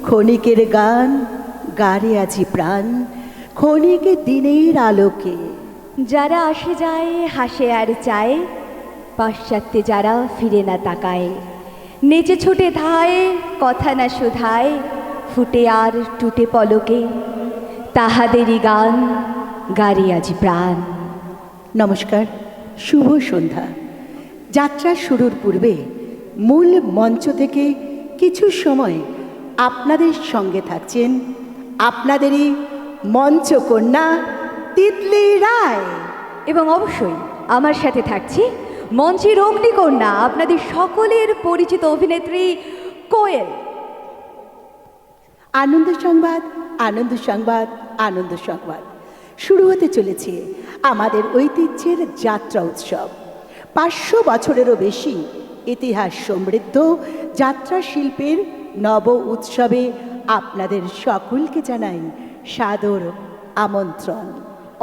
ক্ষণিকের গান গারে আজি প্রাণ, ক্ষণিকের দিনের আলোকে। যারা আসে যায় হাসে আর চায়, পাশ্চাত্যে যারা ফিরে না তাকায়, নেচে ছুটে ধায় কথা না শুধায়, ফুটে আর টুটে পলকে, তাহাদেরই গান গারে আজি প্রাণ। নমস্কার, শুভ সন্ধ্যা। যাত্রা শুরুর পূর্বে মূল মঞ্চ থেকে কিছু সময় আপনাদের সঙ্গে থাকছেন আপনাদেরই মঞ্চকন্যা তিতলি রায়। এবং অবশ্যই আমার সাথে থাকছি মঞ্চের অগ্নিকন্যা, আপনাদের সকলের পরিচিত অভিনেত্রী কোয়েল। আনন্দ সংবাদ, আনন্দ সংবাদ, আনন্দ সংবাদ। শুরু হতে চলেছে আমাদের ঐতিহ্যের যাত্রা উৎসব। 500 বছরেরও বেশি ইতিহাস সমৃদ্ধ যাত্রা শিল্পের নব উৎসবে আপনাদের সকলকে জানাই সাদর আমন্ত্রণ।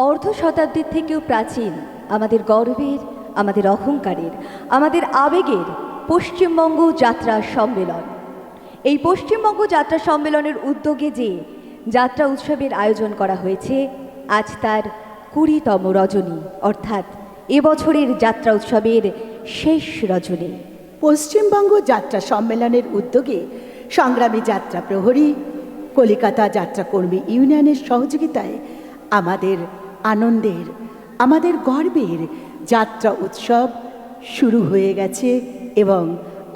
অর্ধ শতাব্দীর থেকেও প্রাচীন আমাদের গর্বের, আমাদের অহংকারের, আমাদের আবেগের পশ্চিমবঙ্গ যাত্রা সম্মেলন। এই পশ্চিমবঙ্গ যাত্রা সম্মেলনের উদ্যোগে যে যাত্রা উৎসবের আয়োজন করা হয়েছে, আজ তার 20তম রজনী, অর্থাৎ এবছরের যাত্রা উৎসবের শেষ রজনী। পশ্চিমবঙ্গ যাত্রা সম্মেলনের উদ্যোগে সংগ্রামী যাত্রা প্রহরী, কলিকাতা যাত্রা কর্মী ইউনিয়নের সহযোগিতায় আমাদের আনন্দের, আমাদের গর্বের যাত্রা উৎসব শুরু হয়ে গেছে এবং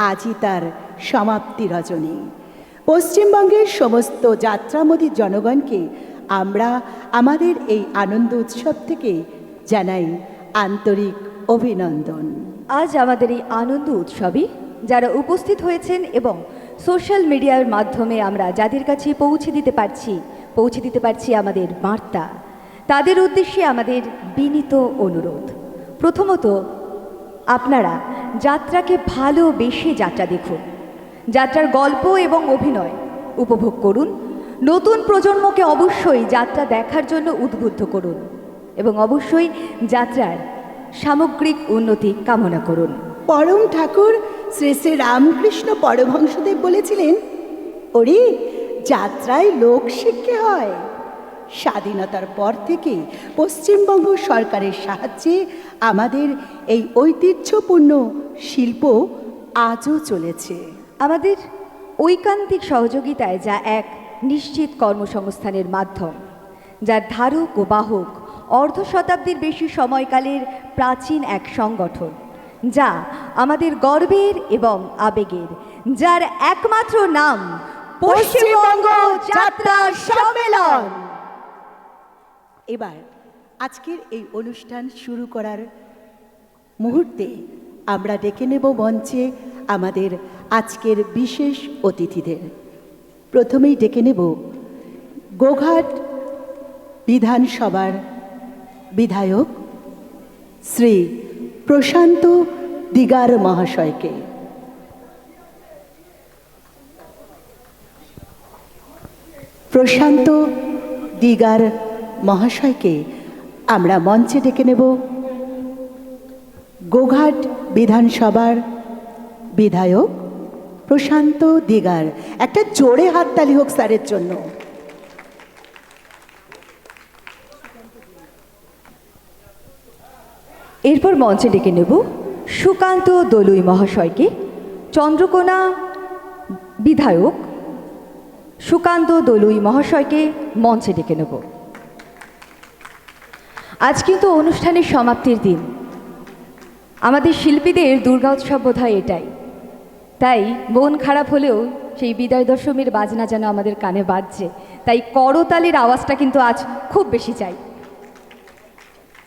আজই তার সমাপ্তি রজনী। পশ্চিমবঙ্গের সমস্ত যাত্রামোদী জনগণকে আমরা আমাদের এই আনন্দ উৎসব থেকে জানাই আন্তরিক অভিনন্দন। আজ আমাদের এই আনন্দ উৎসবে যারা উপস্থিত হয়েছেন এবং সোশ্যাল মিডিয়ার মাধ্যমে আমরা যাদের কাছে পৌঁছে দিতে পারছি আমাদের বার্তা, তাদের উদ্দেশ্যে আমাদের বিনীত অনুরোধ। প্রথমত, আপনারা যাত্রাকে ভালোবেসে যাত্রা দেখুন, যাত্রার গল্প এবং অভিনয় উপভোগ করুন, নতুন প্রজন্মকে অবশ্যই যাত্রা দেখার জন্য উদ্বুদ্ধ করুন এবং অবশ্যই যাত্রার সামগ্রিক উন্নতি কামনা করুন। পরম ঠাকুর শ্রী শ্রী রামকৃষ্ণ পরমহংসদেব বলেছিলেন, ওরে যাত্রায় লোক শিক্ষা হয়। স্বাধীনতার পর থেকে পশ্চিমবঙ্গ সরকারের সাহায্যে আমাদের এই ঐতিহ্যপূর্ণ শিল্প আজও চলেছে। আমাদের ঐকান্তিক সহযোগিতায় যা এক নিশ্চিত কর্মসংস্থানের মাধ্যম, যার ধারক ও বাহক অর্ধ শতাব্দীর বেশি সময়কালের প্রাচীন এক সংগঠন, যা আমাদের গর্বের এবং আবেগের, যার একমাত্র নাম পশ্চিমবঙ্গ যাত্রা সম্মেলন। এবার আজকের এই অনুষ্ঠান শুরু করার মুহূর্তে আমরা ডেকে নেব মঞ্চে আমাদের আজকের বিশেষ অতিথিদের। প্রথমেই ডেকে নেব গোঘাট বিধানসভার বিধায়ক শ্রী প্রশান্ত দিগার মহাশয়কে। প্রশান্ত দিগার মহাশয়কে আমরা মঞ্চে ডেকে নেব। গোঘাট বিধানসভার বিধায়ক প্রশান্ত দিগার। একটা জোরে হাততালি হোক স্যারের জন্য। এরপর মঞ্চে ডেকে নেব সুকান্ত দলুই মহাশয়কে। চন্দ্রকোনা বিধায়ক সুকান্ত দলুই মহাশয়কে মঞ্চে ডেকে নেব। আজ কিন্তু অনুষ্ঠানের সমাপ্তির দিন। আমাদের শিল্পীদের দুর্গা উৎসব বোধহয় এটাই, তাই মন খারাপ হলেও সেই বিদায় দশমীর বাজনা যেন আমাদের কানে বাজছে, তাই করতালির আওয়াজটা কিন্তু আজ খুব বেশি চাই।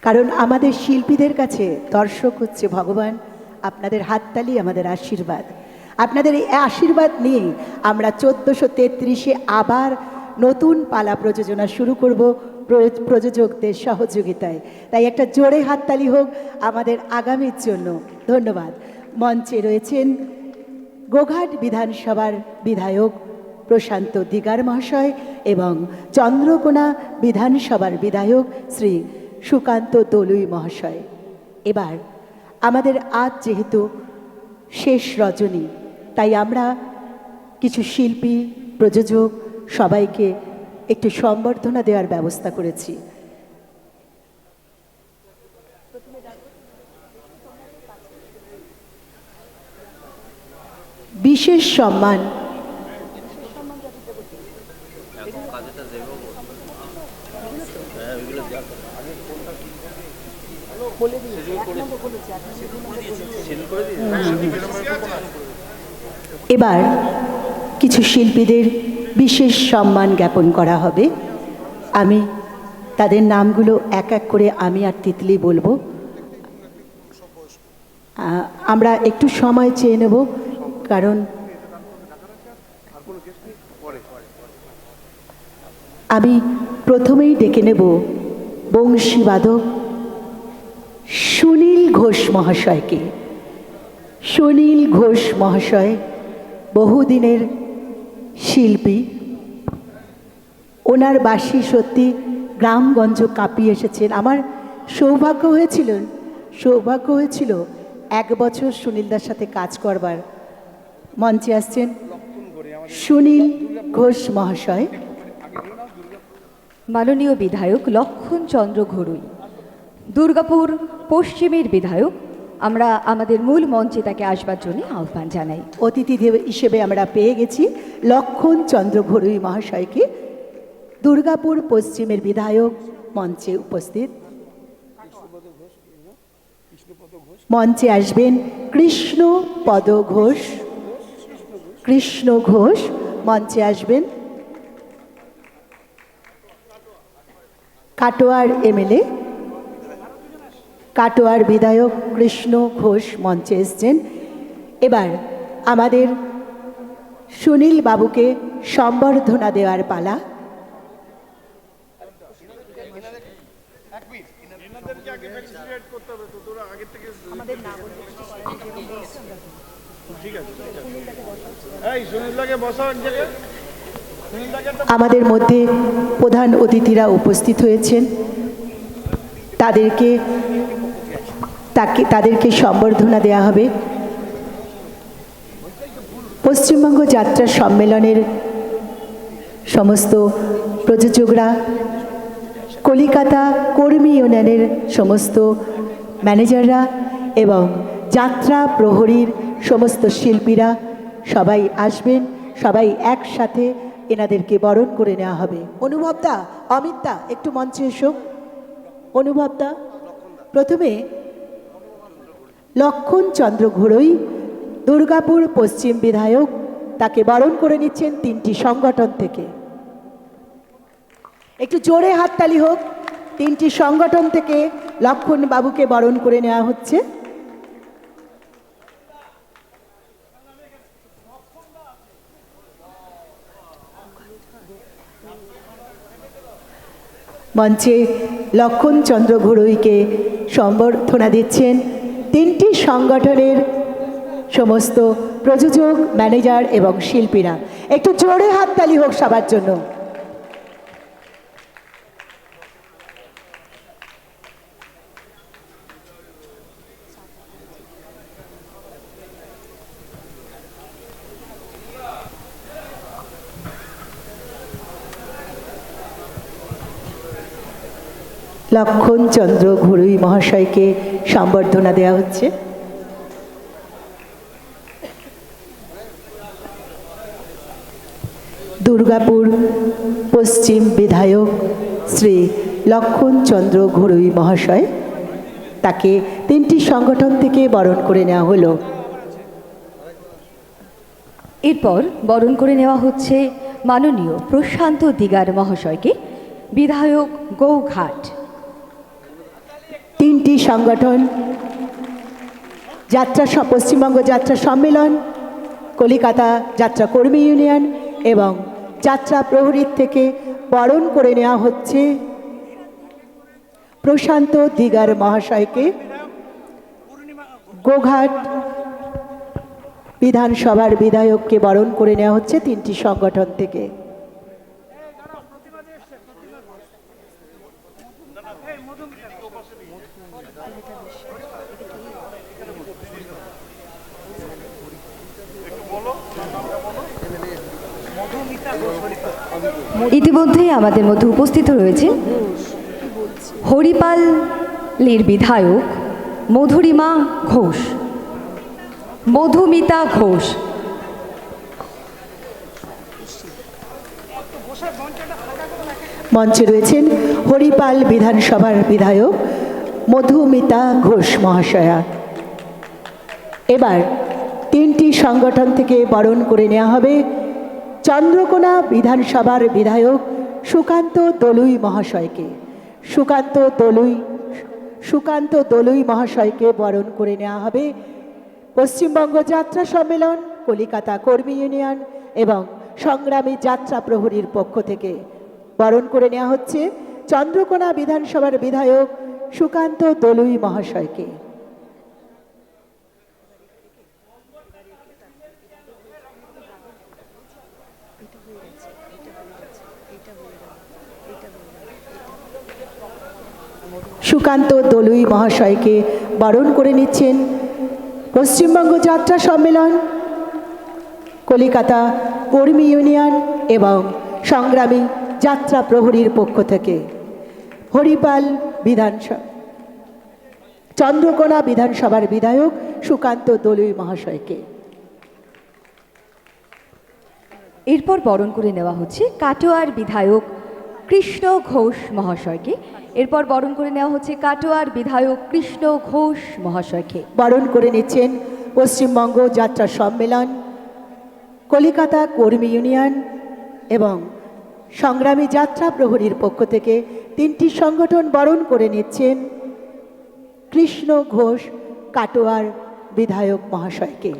কারণ আমাদের শিল্পীদের কাছে দর্শক হচ্ছে ভগবান। আপনাদের হাততালি আমাদের আশীর্বাদ। আপনাদের এই আশীর্বাদ নিয়ে আমরা 1433-এ আবার নতুন পালা প্রযোজনা শুরু করব প্রযোজকদের সহযোগিতায়। তাই একটা জোরে হাততালি হোক আমাদের আগামীর জন্য। ধন্যবাদ। মঞ্চে রয়েছেন গোঘাট বিধানসভার বিধায়ক প্রশান্ত দিগার মহাশয় এবং চন্দ্রকোনা বিধানসভার বিধায়ক শ্রী সুকান্ত দলুই মহাশয়। এবার আমাদের আজ যেহেতু শেষ রজনী, তাই আমরা কিছু শিল্পী, প্রযোজক সবাইকে একটু সম্বর্ধনা দেওয়ার ব্যবস্থা করেছি। বিশেষ সম্মান এবার কিছু শিল্পীদের বিশেষ সম্মান জ্ঞাপন করা হবে। আমি তাদের নামগুলো এক এক করে আমি আর তিতলি বলবো। আমরা একটু সময় চেয়ে নেব, কারণ আমি প্রথমেই ডেকে নেব বংশীবাদক সুনীল ঘোষ মহাশয়কে। সুনীল ঘোষ মহাশয় বহুদিনের শিল্পী। ওনার বাঁশি সত্যি গ্রামগঞ্জ কাঁপিয়ে এসেছেন। আমার সৌভাগ্য হয়েছিল 1 বছর সুনীলদার সাথে কাজ করবার। মঞ্চে আসছেন সুনীল ঘোষ মহাশয়। মাননীয় বিধায়ক লক্ষণ চন্দ্র ঘড়ুই, দুর্গাপুর পশ্চিমের বিধায়ক, আমরা আমাদের মূল মঞ্চে তাকে আসবার জন্য আহ্বান জানাই। অতিথি হিসেবে আমরা পেয়ে গেছি লক্ষণ চন্দ্র ঘড়ুই মহাশয়কে। দুর্গাপুর পশ্চিমের বিধায়ক মঞ্চে উপস্থিত। মঞ্চে আসবেন কৃষ্ণপদ ঘোষ। কৃষ্ণ ঘোষ মঞ্চে আসবেন। কাটোয়ার এমএলএ, কাটোয়ার বিধায়ক কৃষ্ণ ঘোষ মঞ্চে এসছেন। এবার আমাদের সুনীল বাবুকে সম্বর্ধনা দেওয়ার পালা। আমাদের মধ্যে প্রধান অতিথিরা উপস্থিত হয়েছেন, তাদেরকে সম্বর্ধনা দেওয়া হবে। পশ্চিমবঙ্গ যাত্রা সম্মেলনের সমস্ত প্রযোজকরা, কলিকাতা কর্মী ইউনিয়নের সমস্ত ম্যানেজাররা এবং যাত্রা প্রহরীর সমস্ত শিল্পীরা সবাই আসবেন। সবাই একসাথে এনাদেরকে বরণ করে নেওয়া হবে। অনুভবদা, অমিতদা একটু মঞ্চে এসো। অনুভবদা, প্রথমে লক্ষণ চন্দ্র ঘড়ুই, দুর্গাপুর পশ্চিম বিধায়ক, তাকে বরণ করে নিচ্ছেন 3টি সংগঠন থেকে। একটু জোরে হাততালি হোক। 3টি সংগঠন থেকে লক্ষণ বাবুকে বরণ করে নেওয়া হচ্ছে। মঞ্চে লক্ষণ চন্দ্র ঘড়ুইকে সম্বর্ধনা দিচ্ছেন 3টি সংগঠনের সমস্ত প্রযোজক, ম্যানেজার এবং শিল্পীরা। একটু জোরে হাততালি হোক সবার জন্য। লক্ষণ চন্দ্র ঘড়ুই মহাশয়কে সম্বর্ধনা দেওয়া হচ্ছে। দুর্গাপুর পশ্চিম বিধায়ক শ্রী লক্ষণ চন্দ্র ঘড়ুই মহাশয়, তাকে 3টি সংগঠন থেকে বরণ করে নেওয়া হলো। এরপর বরণ করে নেওয়া হচ্ছে মাননীয় প্রশান্ত দিগার মহাশয়কে, বিধায়ক গৌঘাট। 3টি সংগঠন, পশ্চিমবঙ্গ যাত্রা সম্মেলন, কলিকাতা যাত্রা কর্মী ইউনিয়ন এবং যাত্রা প্রহরীর থেকে বরণ করে নেওয়া হচ্ছে প্রশান্ত দিগার মহাশয়কে। গোঘাট বিধানসভার বিধায়ককে বরণ করে নেওয়া হচ্ছে 3টি সংগঠন থেকে। ইতিমধ্যেই আমাদের মধ্যে উপস্থিত রয়েছে হরিপালের বিধায়ক মধুরিমা ঘোষ, মধুমিতা ঘোষ। মঞ্চে রয়েছেন হরিপাল বিধানসভার বিধায়ক মধুমিতা ঘোষ মহাশয়া। এবার তিনটি সংগঠন থেকে বরণ করে নেওয়া হবে চন্দ্রকোনা বিধানসভার বিধায়ক সুকান্ত দলুই মহাশয়কে। সুকান্ত দলুই মহাশয়কে বরণ করে নেওয়া হবে পশ্চিমবঙ্গ যাত্রা সম্মেলন, কলিকাতা কর্মী ইউনিয়ন এবং সংগ্রামী যাত্রা প্রহরীর পক্ষ থেকে বরণ করে নেওয়া হচ্ছে চন্দ্রকোনা বিধানসভার বিধায়ক সুকান্ত দলুই মহাশয়কে। সুকান্ত দলুই মহাশয়কে বরণ করে নিচ্ছেন পশ্চিমবঙ্গ যাত্রা সম্মেলন, কলিকাতা কর্মী ইউনিয়ন এবং সংগ্রামী যাত্রা প্রহরীর পক্ষ থেকে হরিপাল চন্দ্রকোনা বিধানসভার বিধায়ক সুকান্ত দলুই মহাশয়কে। এরপর বরণ করে নেওয়া হচ্ছে কাটোয়ার বিধায়ক কৃষ্ণ ঘোষ মহাশয়কে। এরপর বরণ করে নেওয়া হচ্ছে কাটোয়ার বিধায়ক কৃষ্ণ ঘোষ মহাশয়কে। বরণ করে নিচ্ছেন পশ্চিমবঙ্গ যাত্রা সম্মেলন, কলিকাতা কর্মী ইউনিয়ন এবং সংগ্রামী যাত্রা প্রহরীর পক্ষ থেকে তিনটি সংগঠন বরণ করে নিচ্ছেন কৃষ্ণ ঘোষ কাটোয়ার বিধায়ক মহাশয়কে।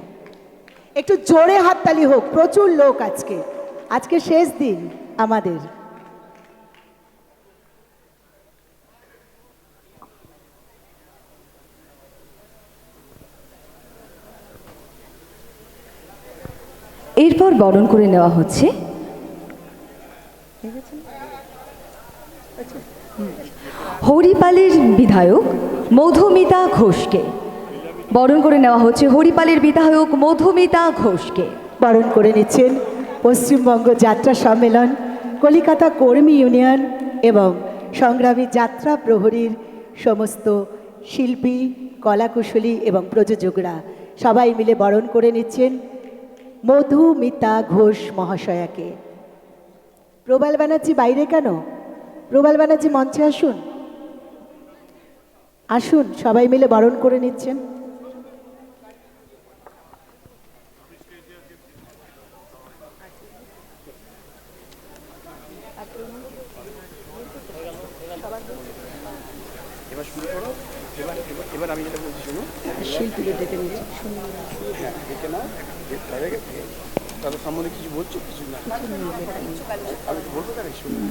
একটু জোরে হাততালি হোক, প্রচুর লোক আজকে শেষ দিন আমাদের। এরপর বরণ করে নেওয়া হচ্ছে হরিপালের বিধায়ক মধুমিতা ঘোষকে। বরণ করে নেওয়া হচ্ছে হরিপালের বিধায়ক মধুমিতা ঘোষকে। বরণ করে নিচ্ছেন পশ্চিমবঙ্গ যাত্রা সম্মেলন, কলিকাতা কর্মী ইউনিয়ন এবং সংগ্রামী যাত্রা প্রহরীর সমস্ত শিল্পী, কলাকুশলী এবং প্রযোজকরা সবাই মিলে বরণ করে নিচ্ছেন মধুমিতা ঘোষ মহাশয়াকে। প্রবাল ব্যানার্জি বাইরে কেন? প্রবাল ব্যানার্জি মঞ্চে আসুন, আসুন, সবাই মিলে বরণ করে নিচ্ছেন। এবার শুরু করো। এবার আমি যেটা বলছি শুনো, শিল্পীদের ডেকে নিচ্ছি। হ্যাঁ ডেকে নাও, তাদের সম্বন্ধে কিছু বলছো, কিছু না আমি বলবো তার শুনুন।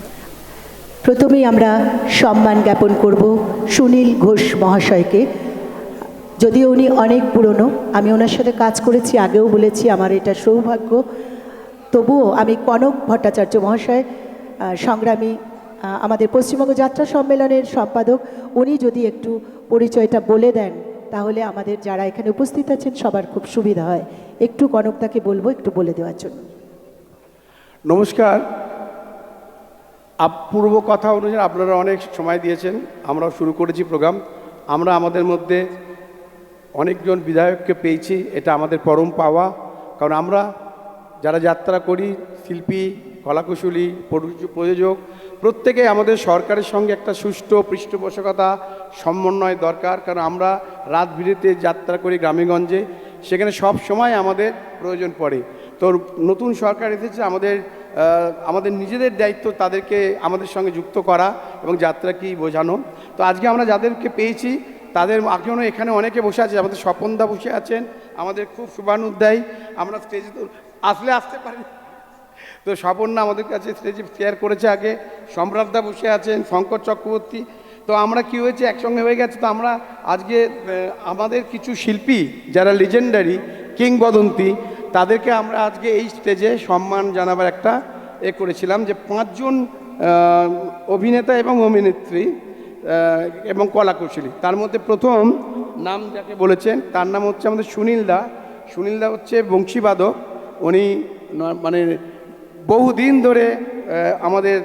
প্রথমেই আমরা সম্মান জ্ঞাপন করব সুনীল ঘোষ মহাশয়কে। যদিও উনি অনেক পুরনো, আমি ওনার সাথে কাজ করেছি, আগেও বলেছি আমার এটা সৌভাগ্য, তবুও আমি কনক ভট্টাচার্য মহাশয়, সংগ্রামী আমাদের পশ্চিমবঙ্গ যাত্রা সম্মেলনের সম্পাদক, উনি যদি একটু পরিচয়টা বলে দেন তাহলে আমাদের যারা এখানে উপস্থিত আছেন সবার খুব সুবিধা হয়। একটু কনকদাকে বলবো একটু বলে দেওয়ার জন্য। নমস্কার। পূর্ব কথা অনুযায়ী আপনারা অনেক সময় দিয়েছেন, আমরাও শুরু করেছি প্রোগ্রাম। আমরা আমাদের মধ্যে অনেকজন বিধায়ককে পেয়েছি, এটা আমাদের পরম পাওয়া। কারণ আমরা যারা যাত্রা করি, শিল্পী, কলাকুশলী, প্রযোজক, প্রত্যেকে আমাদের সরকারের সঙ্গে একটা সুষ্ঠু পৃষ্ঠপোষকতা সমন্বয় দরকার। কারণ আমরা রাত বিরেতে যাত্রা করি গ্রামেগঞ্জে, সেখানে সব সময় আমাদের প্রয়োজন পড়ে। তো নতুন সরকার এসেছে, আমাদের নিজেদের দায়িত্ব তাদেরকে আমাদের সঙ্গে যুক্ত করা এবং যাত্রা কি বোঝানো। তো আজকে আমরা যাদেরকে পেয়েছি তাদের এখনও এখানে অনেকে বসে আছে, আমাদের স্বপনদা বসে আছেন, আমাদের খুব শুভানুধ্যায়ী। আমরা স্টেজে তো আসতে পারি, তো স্বপনদা আমাদের কাছে স্টেজে শেয়ার করেছে আগে, সম্রাটদা বসে আছেন, শঙ্কর চক্রবর্তী। তো আমরা কি হয়েছে একসঙ্গে হয়ে গেছে। তো আমরা আজকে আমাদের কিছু শিল্পী যারা লিজেন্ডারি, কিংবদন্তি, তাদেরকে আমরা আজকে এই স্টেজে সম্মান জানাবার একটা করেছিলাম, যে 5 জন অভিনেতা এবং অভিনেত্রী এবং কলাকুশলী। তার মধ্যে প্রথম নাম যাকে বলেছেন তার নাম হচ্ছে আমাদের সুনীলদা। সুনীলদা হচ্ছে বংশীবাদক, উনি মানে বহুদিন ধরে আমাদের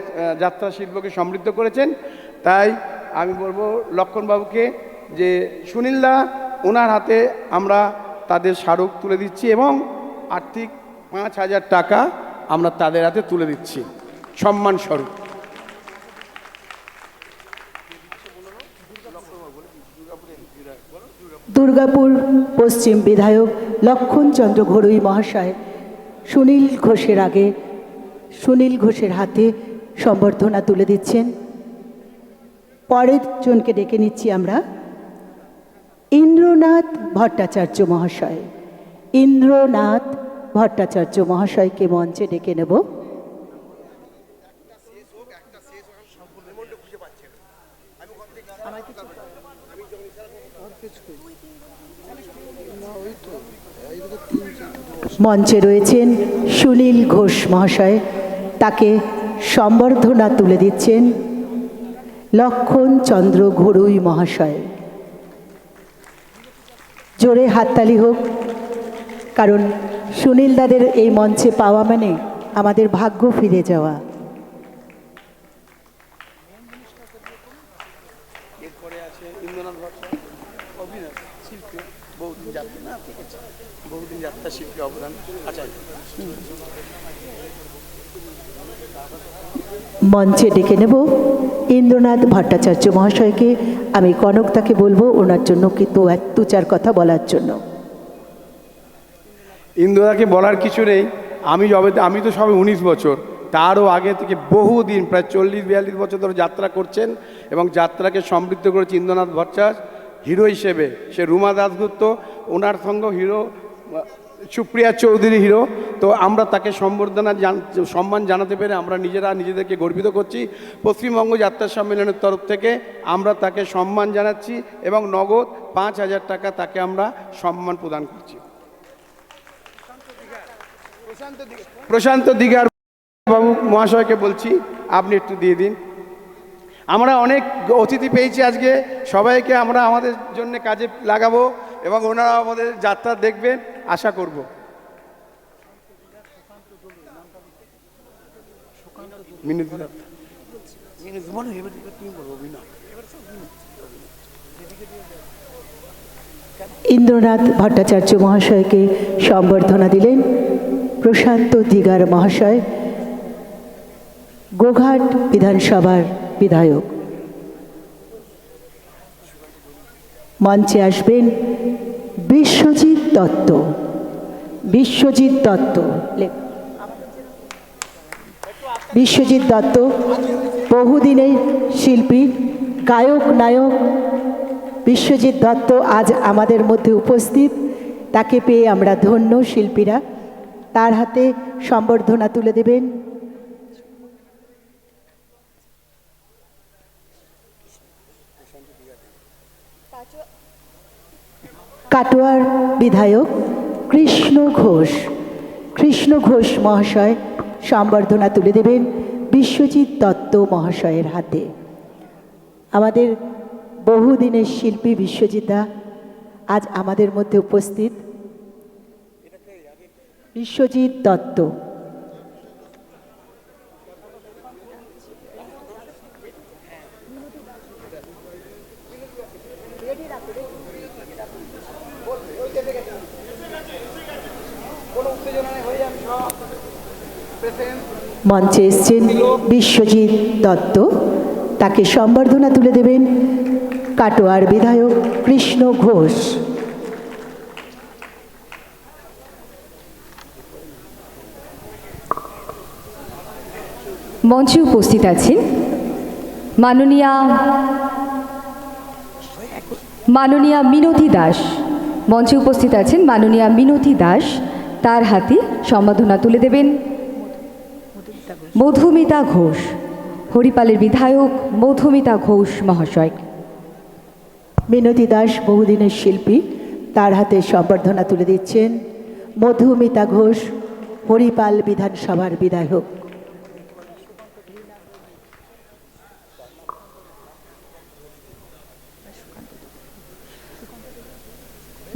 যাত্রা শিল্পকে সমৃদ্ধ করেছেন। তাই আমি বলবো লক্ষণবাবুকে যে সুনীলদা ওনার হাতে আমরা তাদের স্মারক তুলে দিচ্ছি এবং আর্থিক 5,000 টাকা আমরা তাদের হাতে তুলে দিচ্ছি সম্মানস্বরূপ। দুর্গাপুর পশ্চিম বিধায়ক লক্ষণচন্দ্র ঘড়ুই মহাশয় সুনীল ঘোষের হাতে সম্বর্ধনা তুলে দিচ্ছেন। পরের জনকে ডেকে নিচ্ছি আমরা ইন্দ্রনাথ ভট্টাচার্য মহাশয়। ইন্দ্রনাথ ভট্টাচার্য মহাশয়কে মঞ্চে ডেকে নেব। মঞ্চে রয়েছেন সুনীল ঘোষ মহাশয়, তাকে সম্বর্ধনা তুলে দিচ্ছেন লক্ষণচন্দ্র ঘড়ুই মহাশয়। জোরে হাততালি হোক, কারণ সুনীল দাদের এই মঞ্চে পাওয়া মানে আমাদের ভাগ্য ফিরে যাওয়া। এরপরে আছে ইন্দ্রনাথ ভট্টাচার্য, অভিনয় শিল্পী, বহুদিন যাত্রা না, ঠিক আছে, বহুদিন যাত্রা শিল্পী অবদান। আচ্ছা, মঞ্চে ডেকে নেব ইন্দ্রনাথ ভট্টাচার্য মহাশয়কে। আমি কনকদাকে বলবো ওনার জন্য কিন্তু দু চার কথা বলার জন্য। ইন্দ্রদাকে বলার কিছু নেই। আমি তো সবে 19 বছর, তারও আগে থেকে বহুদিন প্রায় 40-42 বছর ধরে যাত্রা করছেন এবং যাত্রাকে সমৃদ্ধ করেছে ইন্দ্রনাথ ভট্টাচার্য হিরো হিসেবে। সে রুমা দাশগুপ্ত, ওনার সঙ্গে হিরো সুপ্রিয়া চৌধুরী হিরো। তো আমরা তাকে সম্মান জানাতে পেরে আমরা নিজেদেরকে গর্বিত করছি। পশ্চিমবঙ্গ যাত্রা সম্মেলনের তরফ থেকে আমরা তাকে সম্মান জানাচ্ছি এবং নগদ 5,000 টাকা তাকে আমরা সম্মান প্রদান করছি। প্রশান্ত দিগার বাবু মহাশয়কে বলছি আপনি একটু দিয়ে দিন। আমরা অনেক অতিথি পেয়েছি আজকে, সবাইকে আমরা আমাদের জন্য কাজে লাগাবো এবং ওনারা আমাদের যাত্রা দেখবেন আশা করব। ইন্দ্রনাথ ভট্টাচার্য মহাশয়কে সম্বর্ধনা দিলেন প্রশান্ত দিগার মহাশয়, গোঘাট বিধানসভার বিধায়ক। মঞ্চে আসবেন বিশ্বজিৎ দত্ত। বিশ্বজিৎ দত্ত বহুদিনের শিল্পী, গায়ক, নায়ক বিশ্বজিৎ দত্ত আজ আমাদের মধ্যে উপস্থিত। তাকে পেয়ে আমরা ধন্য শিল্পীরা। তার হাতে সম্বর্ধনা তুলে দেবেন কাটোয়ার বিধায়ক কৃষ্ণ ঘোষ মহাশয়। সম্বর্ধনা তুলে দেবেন বিশ্বজিৎ দত্ত মহাশয়ের হাতে। আমাদের বহুদিনের শিল্পী বিশ্বজিৎদা আজ আমাদের মধ্যে উপস্থিত। বিশ্বজিৎ দত্ত। মঞ্চে এসছেন বিশ্বজিৎ দত্ত, তাকে সম্বর্ধনা তুলে দেবেন কাটোয়ার বিধায়ক কৃষ্ণ ঘোষ। মঞ্চে উপস্থিত আছেন মাননীয়া মিনতি দাস। মঞ্চে উপস্থিত আছেন মাননীয়া মিনতি দাস। তার হাতে সম্বর্ধনা তুলে দেবেন মধুমিতা ঘোষ, হরিপালের বিধায়ক মধুমিতা ঘোষ মহাশয়। মিনতি দাস বহুদিনের শিল্পী, তার হাতে সম্বর্ধনা তুলে দিচ্ছেন মধুমিতা ঘোষ, হরিপাল বিধানসভার বিধায়ক।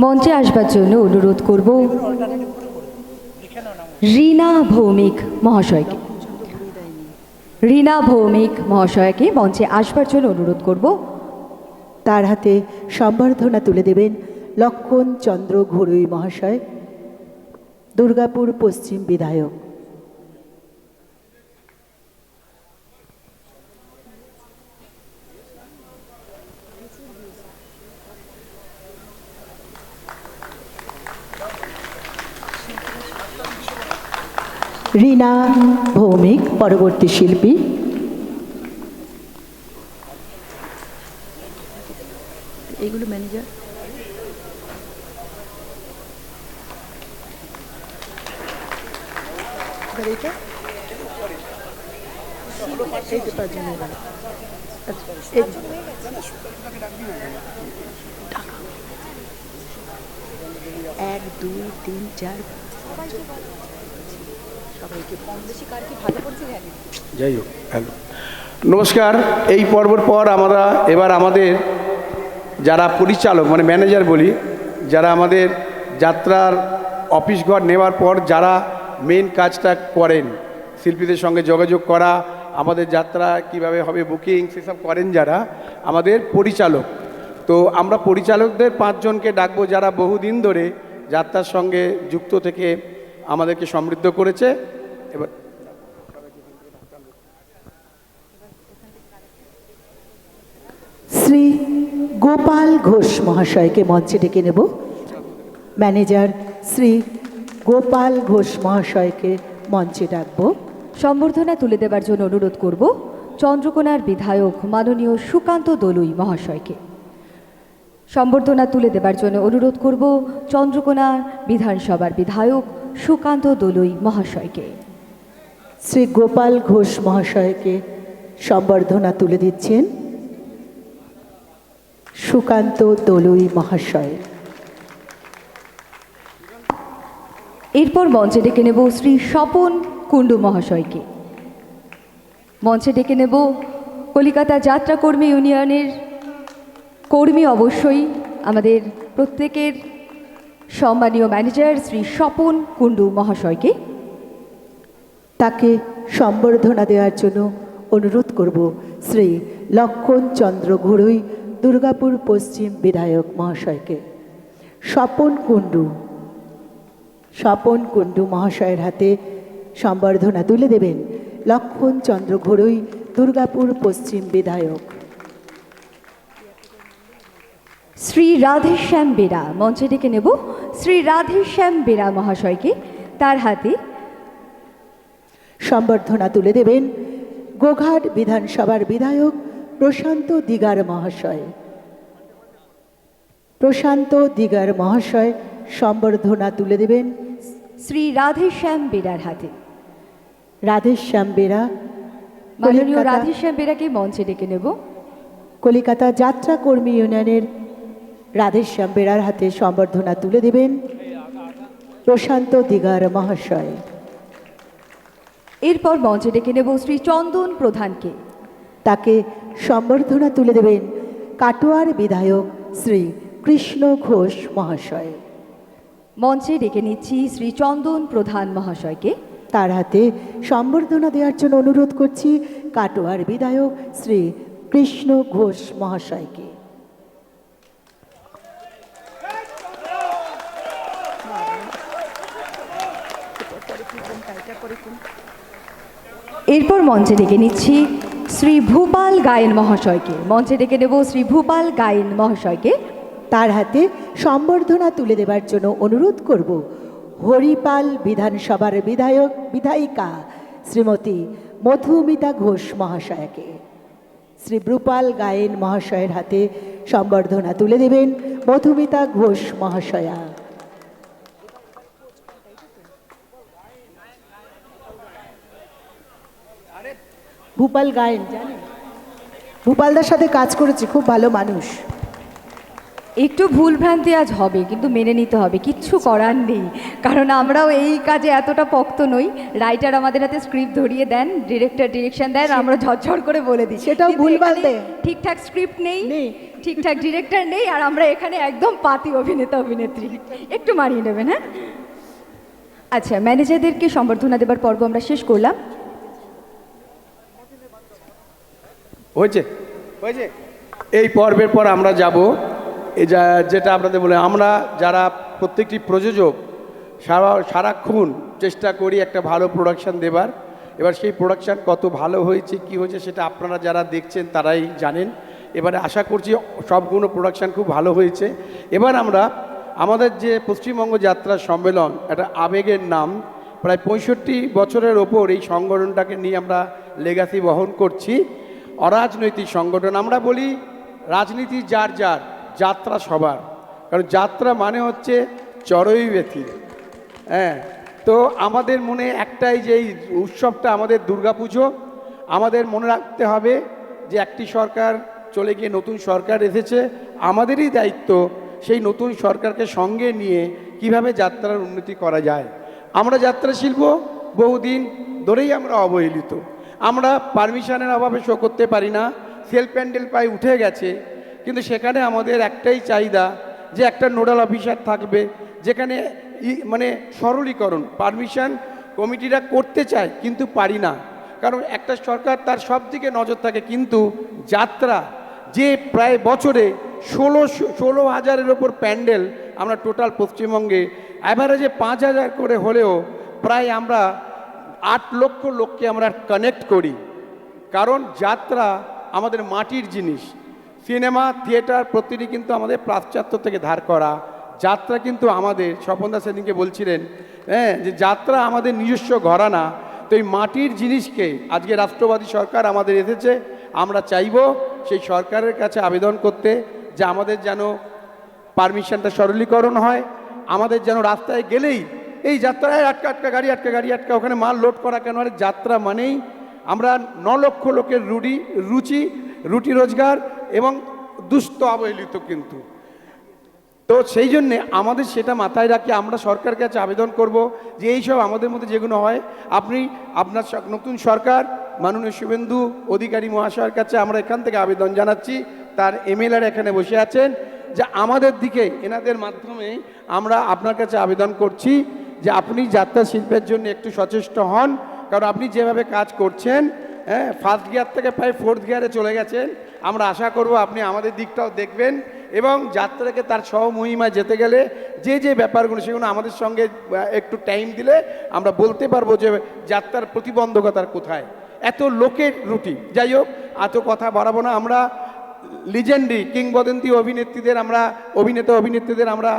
মঞ্চে আসবার জন্য অনুরোধ করব রীনা ভৌমিক মহাশয়কে মঞ্চে আসবার জন্য অনুরোধ করব। তার হাতে সম্বর্ধনা তুলে দেবেন লক্ষণ চন্দ্র ঘড়ুই মহাশয়, দুর্গাপুর পশ্চিম বিধায়ক। রীনা ভৌমিক পরবর্তী শিল্পী। এগুলো ম্যানেজার। এক দুই তিন চার যাই হোক, হ্যালো, নমস্কার। এই পর্বর পর আমরা এবার আমাদের যারা পরিচালক মানে ম্যানেজার বলি, যারা আমাদের যাত্রার অফিস ঘর নেওয়ার পর যারা মেন কাজটা করেন, শিল্পীদের সঙ্গে যোগাযোগ করা, আমাদের যাত্রা কিভাবে হবে বুকিং সেসব করেন যারা আমাদের পরিচালক। তো আমরা পরিচালকদের 5 জনকে ডাকবো যারা বহুদিন ধরে যাত্রার সঙ্গে যুক্ত থেকে আমাদেরকে সমৃদ্ধ করেছে। এবার শ্রী গোপাল ঘোষ মহাশয়কে মঞ্চে ডেকে নেব। ম্যানেজার শ্রী গোপাল ঘোষ মহাশয়কে মঞ্চে ডাকব। সম্বর্ধনা তুলে দেবার জন্য অনুরোধ করব চন্দ্রকোনার বিধায়ক মাননীয় সুকান্ত দলুই মহাশয়কে। সম্বর্ধনা তুলে দেবার জন্য অনুরোধ করব চন্দ্রকোনা বিধানসভার বিধায়ক সুকান্ত দলুই মহাশয়কে। শ্রী গোপাল ঘোষ মহাশয়কে সম্বর্ধনা তুলে দিচ্ছেন সুকান্ত দলুই মহাশয়। এরপর মঞ্চে ডেকে নেব শ্রী স্বপন কুণ্ডু মহাশয়কে। মঞ্চে ডেকে নেব কলিকাতা যাত্রা কর্মী ইউনিয়নের কর্মী, অবশ্যই আমাদের প্রত্যেকের সম্মানীয় ম্যানেজার শ্রী স্বপন কুণ্ডু মহাশয়কে। তাকে সম্বর্ধনা দেওয়ার জন্য অনুরোধ করব শ্রী লক্ষণ চন্দ্র ঘড়ুই দুর্গাপুর পশ্চিম বিধায়ক মহাশয়কে। স্বপন কুণ্ডু মহাশয়ের হাতে সম্বর্ধনা তুলে দেবেন লক্ষণ চন্দ্র ঘড়ুই দুর্গাপুর পশ্চিম বিধায়ক। শ্রী রাধেশ্যাম বেরা, মঞ্চে ডেকে নেব শ্রী রাধেশ্যাম বেরা মহাশয়কে। তার হাতে সম্বর্ধনা তুলে দেবেন গোঘাট বিধানসভার বিধায়ক প্রশান্ত দিগার মহাশয়। সম্বর্ধনা তুলে দেবেন শ্রী রাধেশ্যাম বেরার হাতে। রাধেশ্যাম বেরা, মাননীয় রাধেশ্যাম বেরাকে মঞ্চে ডেকে নেব। কলিকাতা যাত্রা কর্মী ইউনিয়নের রাধেশ্যাম বেরার হাতে সম্বর্ধনা তুলে দেবেন প্রশান্ত দিগার মহাশয়। এরপর মঞ্চে ডেকে নেব শ্রী চন্দন প্রধানকে। তাকে সম্বর্ধনা তুলে দেবেন কাটোয়ার বিধায়ক শ্রী কৃষ্ণ ঘোষ মহাশয়। মঞ্চে ডেকে নিচ্ছি শ্রী চন্দন প্রধান মহাশয়কে। তার হাতে সম্বর্ধনা দেওয়ার জন্য অনুরোধ করছি কাটোয়ার বিধায়ক শ্রী কৃষ্ণ ঘোষ মহাশয়কে। এরপর মঞ্চে ডেকে নিচ্ছি শ্রী ভূপাল গায়েন মহাশয়কে। মঞ্চে ডেকে নেব শ্রী ভূপাল গায়েন মহাশয়কে। তার হাতে সম্বর্ধনা তুলে দেবার জন্য অনুরোধ করব হরিপাল বিধানসভার বিধায়িকা শ্রীমতী মধুমিতা ঘোষ মহাশয়াকে। শ্রী ভূপাল গায়েন মহাশয়ের হাতে সম্বর্ধনা তুলে দেবেন মধুমিতা ঘোষ মহাশয়া। ভূপাল গায়েন জানেন, ভূপালদার সাথে কাজ করেছি, খুব ভালো মানুষ। একটু ভুলভ্রান্তি আজ হবে, কিন্তু মেনে নিতে হবে, কিচ্ছু করার নেই, কারণ আমরাও এই কাজে এতটা পক্ত নই। রাইটার আমাদের হাতে স্ক্রিপ্ট ধরিয়ে দেন, ডিরেক্টর ডিরেকশন দেন, আমরা ঝরঝর করে বলে দিই। সেটাও ভুলভাল দেয়, ঠিকঠাক স্ক্রিপ্ট নেই, ঠিকঠাক ডিরেক্টর নেই, আর আমরা এখানে একদম পাতি অভিনেতা অভিনেত্রী। একটু মারিয়ে নেবেন। হ্যাঁ, আচ্ছা, ম্যানেজারদেরকে সম্বর্ধনা দেবার পর্ব আমরা শেষ করলাম। হয়েছে হয়েছে এই পর্বের পর আমরা যাব যেটা আপনাদের বলে, আমরা যারা প্রত্যেকটি প্রযোজক সারাক্ষণ চেষ্টা করি একটা ভালো প্রোডাকশান দেবার। এবার সেই প্রোডাকশান কত ভালো হয়েছে কি হয়েছে সেটা আপনারা যারা দেখছেন তারাই জানেন। এবারে আশা করছি সবগুলো প্রোডাকশান খুব ভালো হয়েছে। এবার আমরা আমাদের যে পশ্চিমবঙ্গ যাত্রা সম্মেলন, একটা আবেগের নাম, প্রায় 65 বছরের ওপর এই সংগঠনটাকে নিয়ে আমরা লেগাসি বহন করছি। অরাজনৈতিক সংগঠন, আমরা বলি রাজনীতি যার যার, যাত্রা সবার। কারণ যাত্রা মানে হচ্ছে চড়ই ব্যথি। হ্যাঁ, তো আমাদের মনে একটাই যে এই উৎসবটা আমাদের দুর্গাপুজো। আমাদের মনে রাখতে হবে যে একটি সরকার চলে গিয়ে নতুন সরকার এসেছে, আমাদেরই দায়িত্ব সেই নতুন সরকারকে সঙ্গে নিয়ে কিভাবে যাত্রার উন্নতি করা যায়। আমরা যাত্রা শিল্প বহুদিন ধরেই আমরা অবহেলিত। আমরা পারমিশনের অভাবে শো করতে পারি না, সেল প্যান্ডেল প্রায় উঠে গেছে, কিন্তু সেখানে আমাদের একটাই চাহিদা যে একটা নোডাল অফিসার থাকবে, যেখানে মানে সরলীকরণ। পারমিশন কমিটিরা করতে চায় কিন্তু পারি না, কারণ একটা সরকার তার সব দিকে নজর থাকে, কিন্তু যাত্রা যে প্রায় বছরে 16,000-এর ওপর প্যান্ডেল আমরা টোটাল পশ্চিমবঙ্গে অ্যাভারেজে 5,000 করে হলেও প্রায় আমরা 8 লক্ষ লোককে আমরা কানেক্ট করি। কারণ যাত্রা আমাদের মাটির জিনিস। সিনেমা থিয়েটার প্রতিটি কিন্তু আমাদের পাশ্চাত্য থেকে ধার করা। যাত্রা কিন্তু আমাদের, স্বপনদা সেদিনকে বলছিলেন, হ্যাঁ, যে যাত্রা আমাদের নিজস্ব ঘরানা। তো এই মাটির জিনিসকে আজকে রাষ্ট্রবাদী সরকার আমাদের এসেছে, আমরা চাইব সেই সরকারের কাছে আবেদন করতে যে আমাদের যেন পারমিশনটা সরলীকরণ হয়, আমাদের যেন রাস্তায় গেলেই এই যাত্রায় আটকা গাড়ি আটকা ওখানে মাল লোড করা কেন। আর যাত্রা মানেই আমরা 9 লক্ষ লোকের রুটি রোজগার এবং দুস্থ অবহেলিত কিন্তু। তো সেই জন্যে আমাদের সেটা মাথায় রাখি আমরা সরকারের কাছে আবেদন করব যে এইসব আমাদের মধ্যে যেগুলো হয়, আপনার নতুন সরকার মাননীয় শুভেন্দু অধিকারী মহাশয়ের কাছে আমরা এখান থেকে আবেদন জানাচ্ছি, তার এমএলএরা এখানে বসে আছেন, যে আমাদের দিকে এনাদের মাধ্যমে আমরা আপনার কাছে আবেদন করছি যে আপনি যাত্রা শিল্পের জন্য একটু সচেষ্ট হন। কারণ আপনি যেভাবে কাজ করছেন, হ্যাঁ, ফার্স্ট গিয়ার থেকে প্রায় 4th গিয়ারে চলে গেছেন। আমরা আশা করব আপনি আমাদের দিকটাও দেখবেন এবং যাত্রাকে তার সহমহিমায় যেতে গেলে যে ব্যাপারগুলো সেগুলো আমাদের সঙ্গে একটু টাইম দিলে আমরা বলতে পারবো যে যাত্রার প্রতিবন্ধকতার কোথায়। এত লোকের রুটি, যাই হোক এত কথা বাড়াবো না। আমরা লিজেন্ডারি কিংবদন্তি অভিনেত্রীদের অভিনেত্রীদের আমরা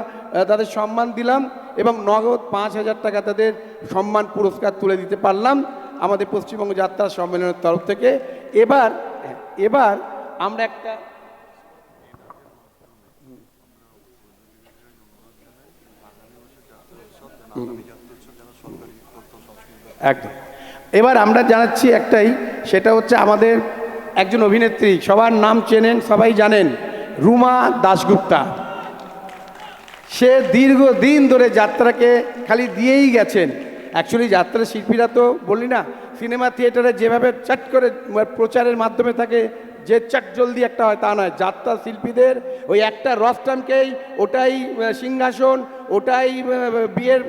তাদের সম্মান দিলাম এবং নগদ 5,000 টাকা তাদের সম্মান পুরস্কার তুলে দিতে পারলাম আমাদের পশ্চিমবঙ্গ যাত্রা সম্মেলনের তরফ থেকে। এবার আমরা একটা একদম এবার আমরা জানাচ্ছি একটাই, সেটা হচ্ছে আমাদের একজন অভিনেত্রী, সবার নাম চেনেন, সবাই জানেন, রুমা দাশগুপ্তা। সে দীর্ঘদিন ধরে যাত্রাকে খালি দিয়েই গেছেন। অ্যাকচুয়ালি যাত্রা শিল্পীরা তো বলি না, সিনেমা থিয়েটারে যেভাবে চাট করে প্রচারের মাধ্যমে থাকে যে চাট জলদি একটা হয় তা নয়। যাত্রা শিল্পীদের ওই একটা রস্টামকেই ওটাই সিংহাসন, ওটাই বিয়ের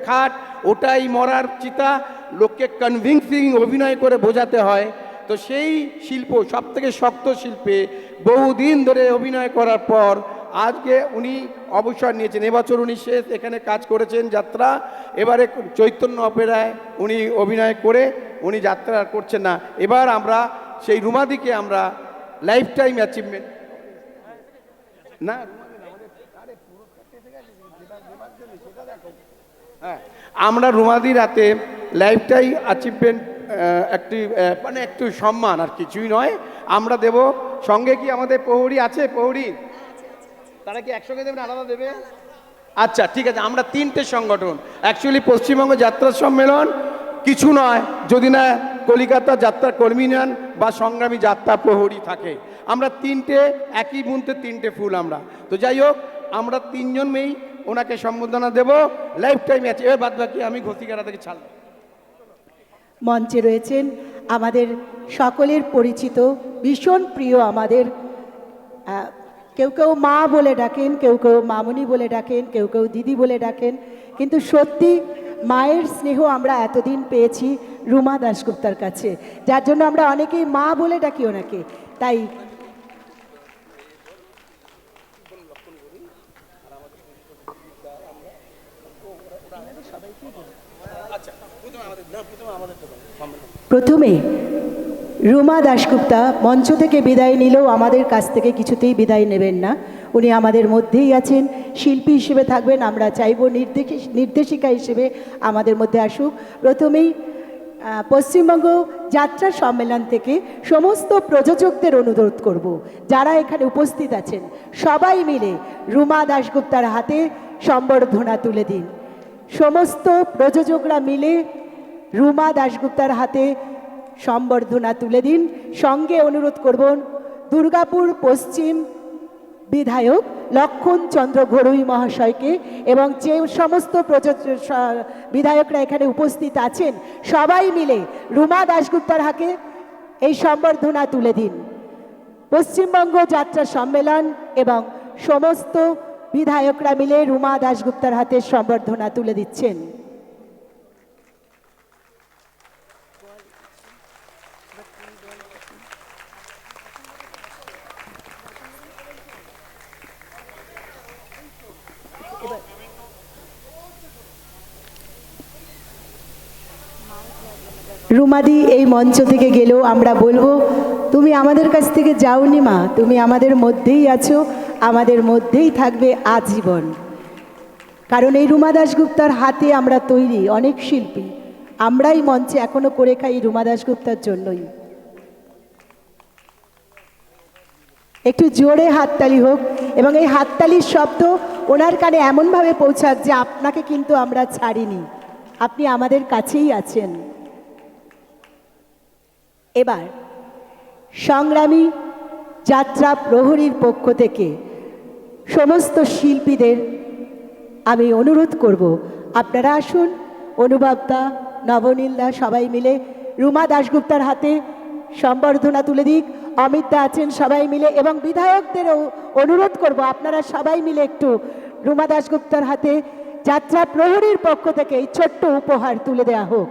খাট, ওটাই মরার চিতা, লোককে কনভিন্সিং অভিনয় করে বোঝাতে হয়। তো সেই শিল্প সবথেকে শক্ত শিল্পে বহুদিন ধরে অভিনয় করার পর আজকে উনি অবসর নিয়েছেন। এবছর উনি শেষ এখানে কাজ করেছেন যাত্রা। এবারে চৈতন্য অপেরায় উনি অভিনয় করে উনি যাত্রা আর করছেন না। এবার আমরা সেই রুমাদিকে আমরা লাইফ টাইম অ্যাচিভমেন্ট না, হ্যাঁ, আমরা রুমাদির হাতে লাইফ টাইম অ্যাচিভমেন্ট একটু সম্মান, আর কিছুই নয়, আমরা দেব। সঙ্গে কি আমাদের প্রহরী আছে? প্রহরী তারা কি একসঙ্গে দেবেন, আলাদা দেবে? আচ্ছা ঠিক আছে। আমরা 3টে সংগঠন, অ্যাকচুয়ালি পশ্চিমবঙ্গ যাত্রা সম্মেলন কিছু নয় যদি না কলিকাতা যাত্রা কর্মী নেন বা সংগ্রামী যাত্রা প্রহরী থাকে। আমরা 3টে একই বুনতে 3টে ফুল আমরা। তো যাই হোক, আমরা 3 জন মেয়েই ওনাকে সম্বোধনা দেব লাইফ টাইম আছে। এবার বাদ বাকি আমি ঘটিকারা থেকে ছাড়লাম। মঞ্চে রয়েছেন আমাদের সকলের পরিচিত, ভীষণ প্রিয় আমাদের, কেউ কেউ মা বলে ডাকেন, কেউ কেউ মামুনি বলে ডাকেন, কেউ কেউ দিদি বলে ডাকেন, কিন্তু সত্যি মায়ের স্নেহ আমরা এতদিন পেয়েছি রুমা দাশগুপ্তার কাছে, যার জন্য আমরা অনেকেই মা বলে ডাকি ওনাকে। তাই প্রথমে রুমা দাশগুপ্তা মঞ্চ থেকে বিদায় নিলেও আমাদের কাছ থেকে কিছুতেই বিদায় নেবেন না। উনি আমাদের মধ্যেই আছেন, শিল্পী হিসেবে থাকবেন। আমরা চাইব নির্দেশিকা হিসেবে আমাদের মধ্যে আসুক। প্রথমেই পশ্চিমবঙ্গ যাত্রা সম্মেলন থেকে সমস্ত প্রযোজকদের অনুরোধ করব, যারা এখানে উপস্থিত আছেন সবাই মিলে রুমা দাশগুপ্তার হাতে সম্বর্ধনা তুলে দিন। সমস্ত প্রযোজকরা মিলে রুমা দাশগুপ্তার হাতে সম্বর্ধনা তুলে দিন। সঙ্গে অনুরোধ করব দুর্গাপুর পশ্চিম বিধায়ক লক্ষণ চন্দ্র ঘড়ুই মহাশয়কে, এবং যে সমস্ত বিধায়করা এখানে উপস্থিত আছেন সবাই মিলে রুমা দাশগুপ্তার হাতে এই সম্বর্ধনা তুলে দিন। পশ্চিমবঙ্গ যাত্রা সম্মেলন এবং সমস্ত বিধায়করা মিলে রুমা দাশগুপ্তার হাতে সম্বর্ধনা তুলে দিচ্ছেন। রুমাদি এই মঞ্চ থেকে গেলেও আমরা বলবো, তুমি আমাদের কাছ থেকে যাওনি মা, তুমি আমাদের মধ্যেই আছো, আমাদের মধ্যেই থাকবে আজীবন। কারণ এই রুমা দাশগুপ্তার হাতে আমরা তৈরি অনেক শিল্পী, আমরাই মঞ্চে এখনো করে খাই রুমা দাশগুপ্তার জন্যই। একটু জোরে হাততালি হোক, এবং এই হাততালির শব্দ ওনার কানে এমনভাবে পৌঁছাক যে আপনাকে কিন্তু আমরা ছাড়িনি, আপনি আমাদের কাছেই আছেন। এবার সংগ্রামী যাত্রা প্রহরীর পক্ষ থেকে সমস্ত শিল্পীদের আমি অনুরোধ করব, আপনারা আসুন। অনুভবদা, নবনীলদা সবাই মিলে রুমা দাশগুপ্তার হাতে সম্বর্ধনা তুলে দিক। অমিতদা আছেন, সবাই মিলে, এবং বিধায়কদেরও অনুরোধ করব আপনারা সবাই মিলে একটু রুমা দাশগুপ্তার হাতে যাত্রা প্রহরীর পক্ষ থেকে এই ছোট্ট উপহার তুলে দেওয়া হোক।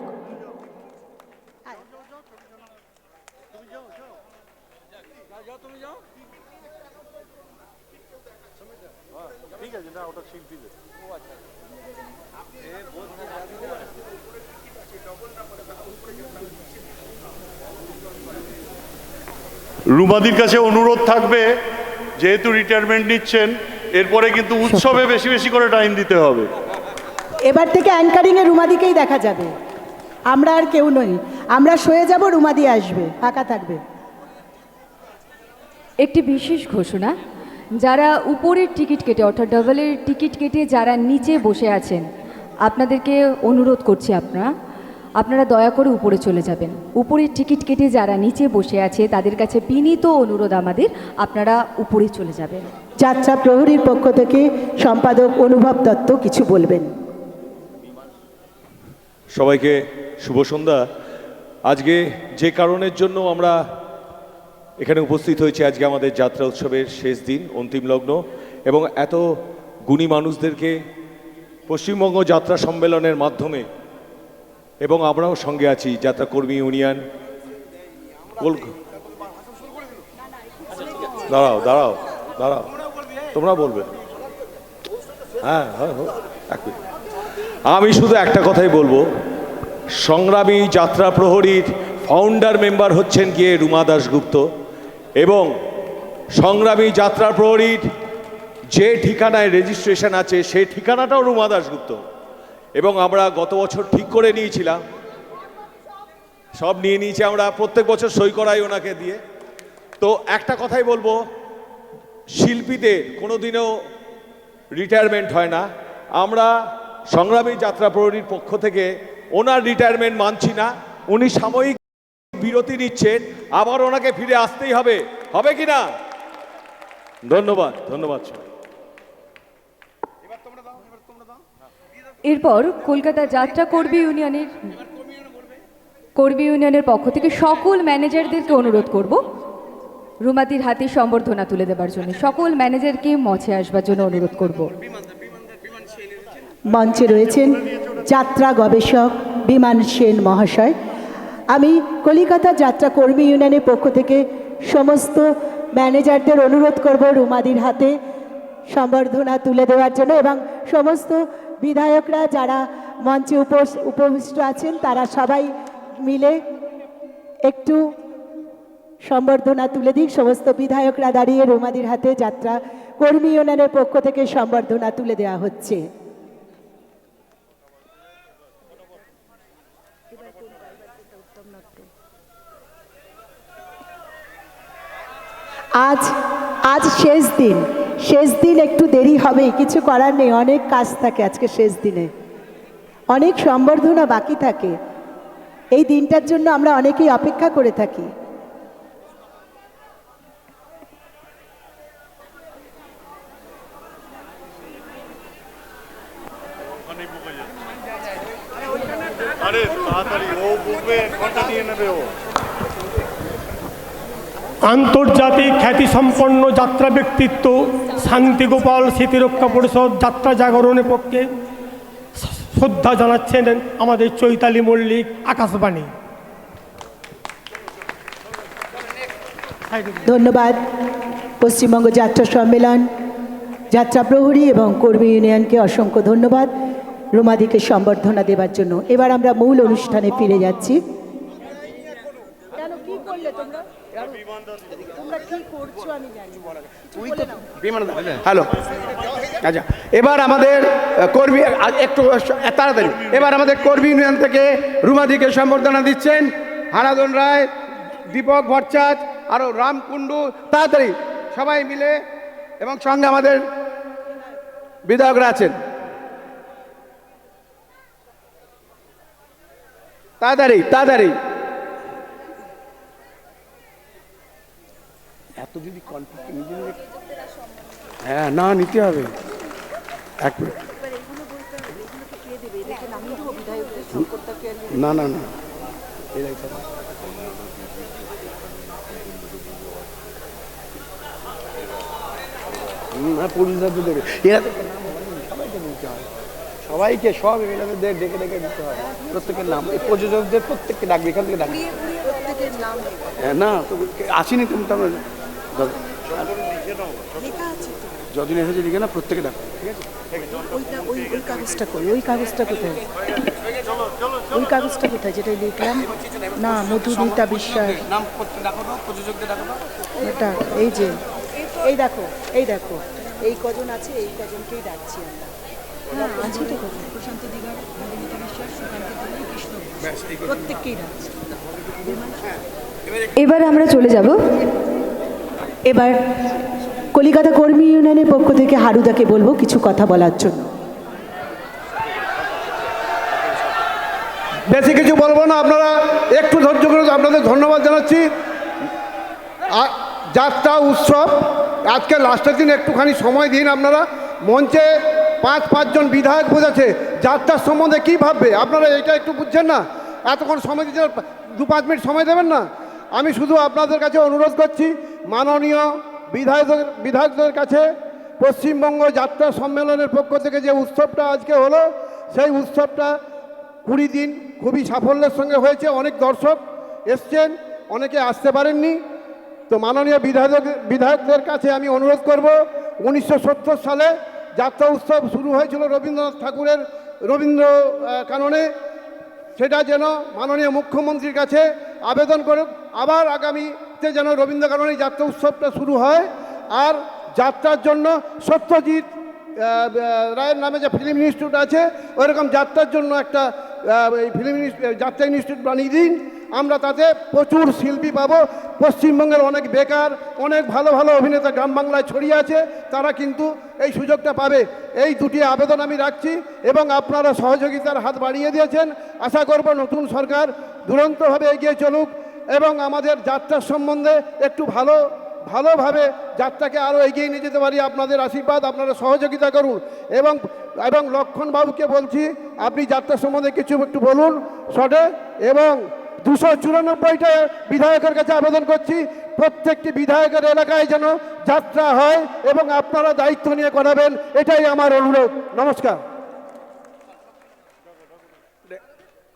রুমাদির কাছে অনুরোধ থাকবে, যেহেতু রিটায়ারমেন্ট নিচ্ছেন, এরপরে কিন্তু উৎসবে বেশি বেশি করে টাইম দিতে হবে। এবার থেকে অ্যাঙ্কারিংয়ে রুমাদিকেই দেখা যাবে, আমরা আর কেউ নই। আমরা সয়ে যাব, রুমাদি আসবে, ফাঁকা থাকবে। একটি বিশেষ ঘোষণা, যারা উপরের টিকিট কেটে অর্থাৎ ডাবলের টিকিট কেটে যারা নিচে বসে আছেন, আপনাদেরকে অনুরোধ করছি আপনারা দয়া করে উপরে চলে যাবেন। উপরের টিকিট কেটে যারা নিচে বসে আছে তাদের কাছে বিনীত অনুরোধ আমাদের, আপনারা উপরে চলে যাবেন। যাত্রা প্রহরীর পক্ষ থেকে সম্পাদক অনুভব দত্ত কিছু বলবেন। সবাইকে শুভ সন্ধ্যা। আজকে যে কারণের জন্য আমরা এখানে উপস্থিত হয়েছি, আজকে আমাদের যাত্রা উৎসবের শেষ দিন, অন্তিম লগ্ন, এবং এত গুণী মানুষদেরকে পশ্চিমবঙ্গ যাত্রা সম্মেলনের মাধ্যমে, এবং আমরাও সঙ্গে আছি যাত্রা কর্মী ইউনিয়ন। দাঁড়াও দাঁড়াও দাঁড়াও, তোমরা বলবে। হ্যাঁ হ্যাঁ, আমি শুধু একটা কথাই বলবো, সংগ্রামী যাত্রা প্রহরীর ফাউন্ডার মেম্বার হচ্ছেন গিয়ে রুমা দাশগুপ্ত, এবং সংগ্রামী যাত্রা প্রহরীর যে ঠিকানায় রেজিস্ট্রেশন আছে সেই ঠিকানাটাও রুমা দাশগুপ্ত। এবং আমরা গত বছর ঠিক করে নিয়েছিলাম, সব নিয়ে নিয়েছি আমরা, প্রত্যেক বছর সই করাই ওনাকে দিয়ে। তো একটা কথাই বলবো, শিল্পীদের কোনোদিনও রিটায়ারমেন্ট হয় না। আমরা সংগ্রামী যাত্রা প্রহরীর পক্ষ থেকে ওনার রিটায়ারমেন্ট মানছি না। উনি সাময়িক বিরতি নিচ্ছেন, আবার ওনাকে ফিরে আসতেই হবে, হবে কি না? ধন্যবাদ, ধন্যবাদ। এরপর কলকাতা যাত্রা কর্মী ইউনিয়নের পক্ষ থেকে সকল ম্যানেজারদেরকে অনুরোধ করব রুমাদির হাতে সম্বর্ধনা তুলে দেবার জন্য। সকল ম্যানেজারকে মঞ্চে আসবার জন্য অনুরোধ করব। মঞ্চে রয়েছেন যাত্রা গবেষক বিমান সেন মহাশয়। আমি কলিকাতা যাত্রা কর্মী ইউনিয়নের পক্ষ থেকে সমস্ত ম্যানেজারদের অনুরোধ করব রুমাদির হাতে সম্বর্ধনা তুলে দেওয়ার জন্য, এবং সমস্ত বিধায়করা যারা মঞ্চে উপবিষ্ট আছেন তারা সবাই মিলে একটু সম্বর্ধনা তুলে দিক। সমস্ত বিধায়করা দাঁড়িয়ে রুমাদির হাতে যাত্রা কর্মী ইউনিয়নের পক্ষ থেকে সম্বর্ধনা তুলে দেওয়া হচ্ছে। আজ শেষ দিন একটু দেরি হবে, কিছু করার নেই, অনেক কাজ থাকে আজকে শেষ দিনে, অনেক সম্বর্ধনা বাকি থাকে। এই দিনটার জন্য আমরা অনেকেই অপেক্ষা করে থাকি। আরে তাড়াতাড়ি ও বলবে, ঘন্টা নিয়ে নেবে ও। আন্তর্জাতিক খ্যাতিসম্পন্ন যাত্রা ব্যক্তিত্ব শান্তিগোপাল স্মৃতিরক্ষা পরিষদ যাত্রা জাগরণের পক্ষে শ্রদ্ধা জানাচ্ছেন আমাদের চৈতালি মল্লিক, আকাশবাণী। ধন্যবাদ পশ্চিমবঙ্গ যাত্রা সম্মেলন, যাত্রা প্রহরী এবং কর্মী ইউনিয়নকে অসংখ্য ধন্যবাদ রুমাদিকে সম্বর্ধনা দেওয়ার জন্য। এবার আমরা মূল অনুষ্ঠানে ফিরে যাচ্ছি। হ্যালো, আচ্ছা, এবার আমাদের কর্মী একটু তাড়াতাড়ি, এবার আমাদের কর্মী ইউনিয়ন থেকে রুমাদিকে সম্বর্ধনা দিচ্ছেন হারাধন রায়, দীপক ভট্টাচার্য, আরও রাম কুণ্ডু, তাড়াতাড়ি সবাই মিলে, এবং সঙ্গে আমাদের বিধায়করা আছেন। তাড়াতাড়ি এত যদি হ্যাঁ না নিতে হবে এক মিনিট। না পুলিশদের দেবে, এরা তো সবাইকে দিতে হয়, সবাইকে সব এলাকাদের ডেকে দিতে হয়, প্রত্যেকের নাম, এই প্রযোজকদের প্রত্যেককে ডাকবে, এখান থেকে ডাকবে। হ্যাঁ না তো আসেনি তুমি, যতদিন এসেছে লিখে না, প্রত্যেকে ডাকবে, ঠিক আছে? ওই কাগজটা কই, ওই কাগজটা কোথায়, ওই কাগজটা কোথায় যেটা লিখলাম না, মধুমিতা বিশ্বাস নাম ডাকো না, প্রযোজকদের ডাকো না, এটা এই যে এই দেখো এই কজন আছে, এই কজনকেই ডাকছি আমরা। হ্যাঁ আছে তো, প্রশান্ত দিগার, মধুমিতা বিশ্বাস, সুকান্ত দোলাই, কৃষ্ণ, প্রত্যেককেই ডাকছি। এবার আমরা চলে যাব। এবার কলিকাতা কর্মী ইউনিয়নের পক্ষ থেকে হারুদাকে বলবো কিছু কথা বলার জন্য। বেশি কিছু বলবো না, আপনারা একটু ধৈর্য করে, আপনাদের ধন্যবাদ জানাচ্ছি। যাত্রা উৎসব আজকে লাস্টের দিন, একটুখানি সময় দিন। আপনারা মঞ্চে পাঁচজন বিধায়ক বোঝাচ্ছে, যাত্রার সম্বন্ধে কী ভাববে, আপনারা এটা একটু বুঝছেন না? এতক্ষণ সময় দিতে 2-5 মিনিট সময় দেবেন না? আমি শুধু আপনাদের কাছে অনুরোধ করছি, মাননীয় বিধায়কদের কাছে পশ্চিমবঙ্গ যাত্রা সম্মেলনের পক্ষ থেকে যে উৎসবটা আজকে হলো, সেই উৎসবটা 20 দিন খুবই সাফল্যের সঙ্গে হয়েছে। অনেক দর্শক এসছেন, অনেকে আসতে পারেননি। তো মাননীয় বিধায়কদের কাছে আমি অনুরোধ করব, 1970 সালে যাত্রা উৎসব শুরু হয়েছিল রবীন্দ্রনাথ ঠাকুরের রবীন্দ্র কাননে, সেটা যেন মাননীয় মুখ্যমন্ত্রীর কাছে আবেদন করে আবার আগামীতে যেন রবীন্দ্র কাননে যাত্রা উৎসবটা শুরু হয়। আর যাত্রার জন্য সত্যজিৎ রায়ের নামে যে ফিল্ম ইনস্টিটিউট আছে, ওইরকম যাত্রার জন্য একটা এই যাত্রা ইনস্টিটিউট বানিয়ে দিন। আমরা তাতে প্রচুর শিল্পী পাবো। পশ্চিমবঙ্গের অনেক বেকার, অনেক ভালো অভিনেতা গ্রাম বাংলায় ছড়িয়ে আছে, তারা কিন্তু এই সুযোগটা পাবে। এই দুটি আবেদন আমি রাখছি, এবং আপনারা সহযোগিতার হাত বাড়িয়ে দিয়েছেন। আশা করব নতুন সরকার দুরন্তভাবে এগিয়ে চলুক, এবং আমাদের যাত্রার সম্বন্ধে একটু ভালোভাবে যাত্রাকে আরও এগিয়ে নিয়ে যেতে পারি। আপনাদের আশীর্বাদ, আপনারা সহযোগিতা করুন। এবং লক্ষণবাবুকে বলছি, আপনি যাত্রা সম্বন্ধে কিছু একটু বলুন শর্টে। এবং 294টা বিধায়কের কাছে আবেদন করছি, প্রত্যেকটি বিধায়কের এলাকায় যেন যাত্রা হয়, এবং আপনারা দায়িত্ব নিয়ে করাবেন, এটাই আমার অনুরোধ। নমস্কার।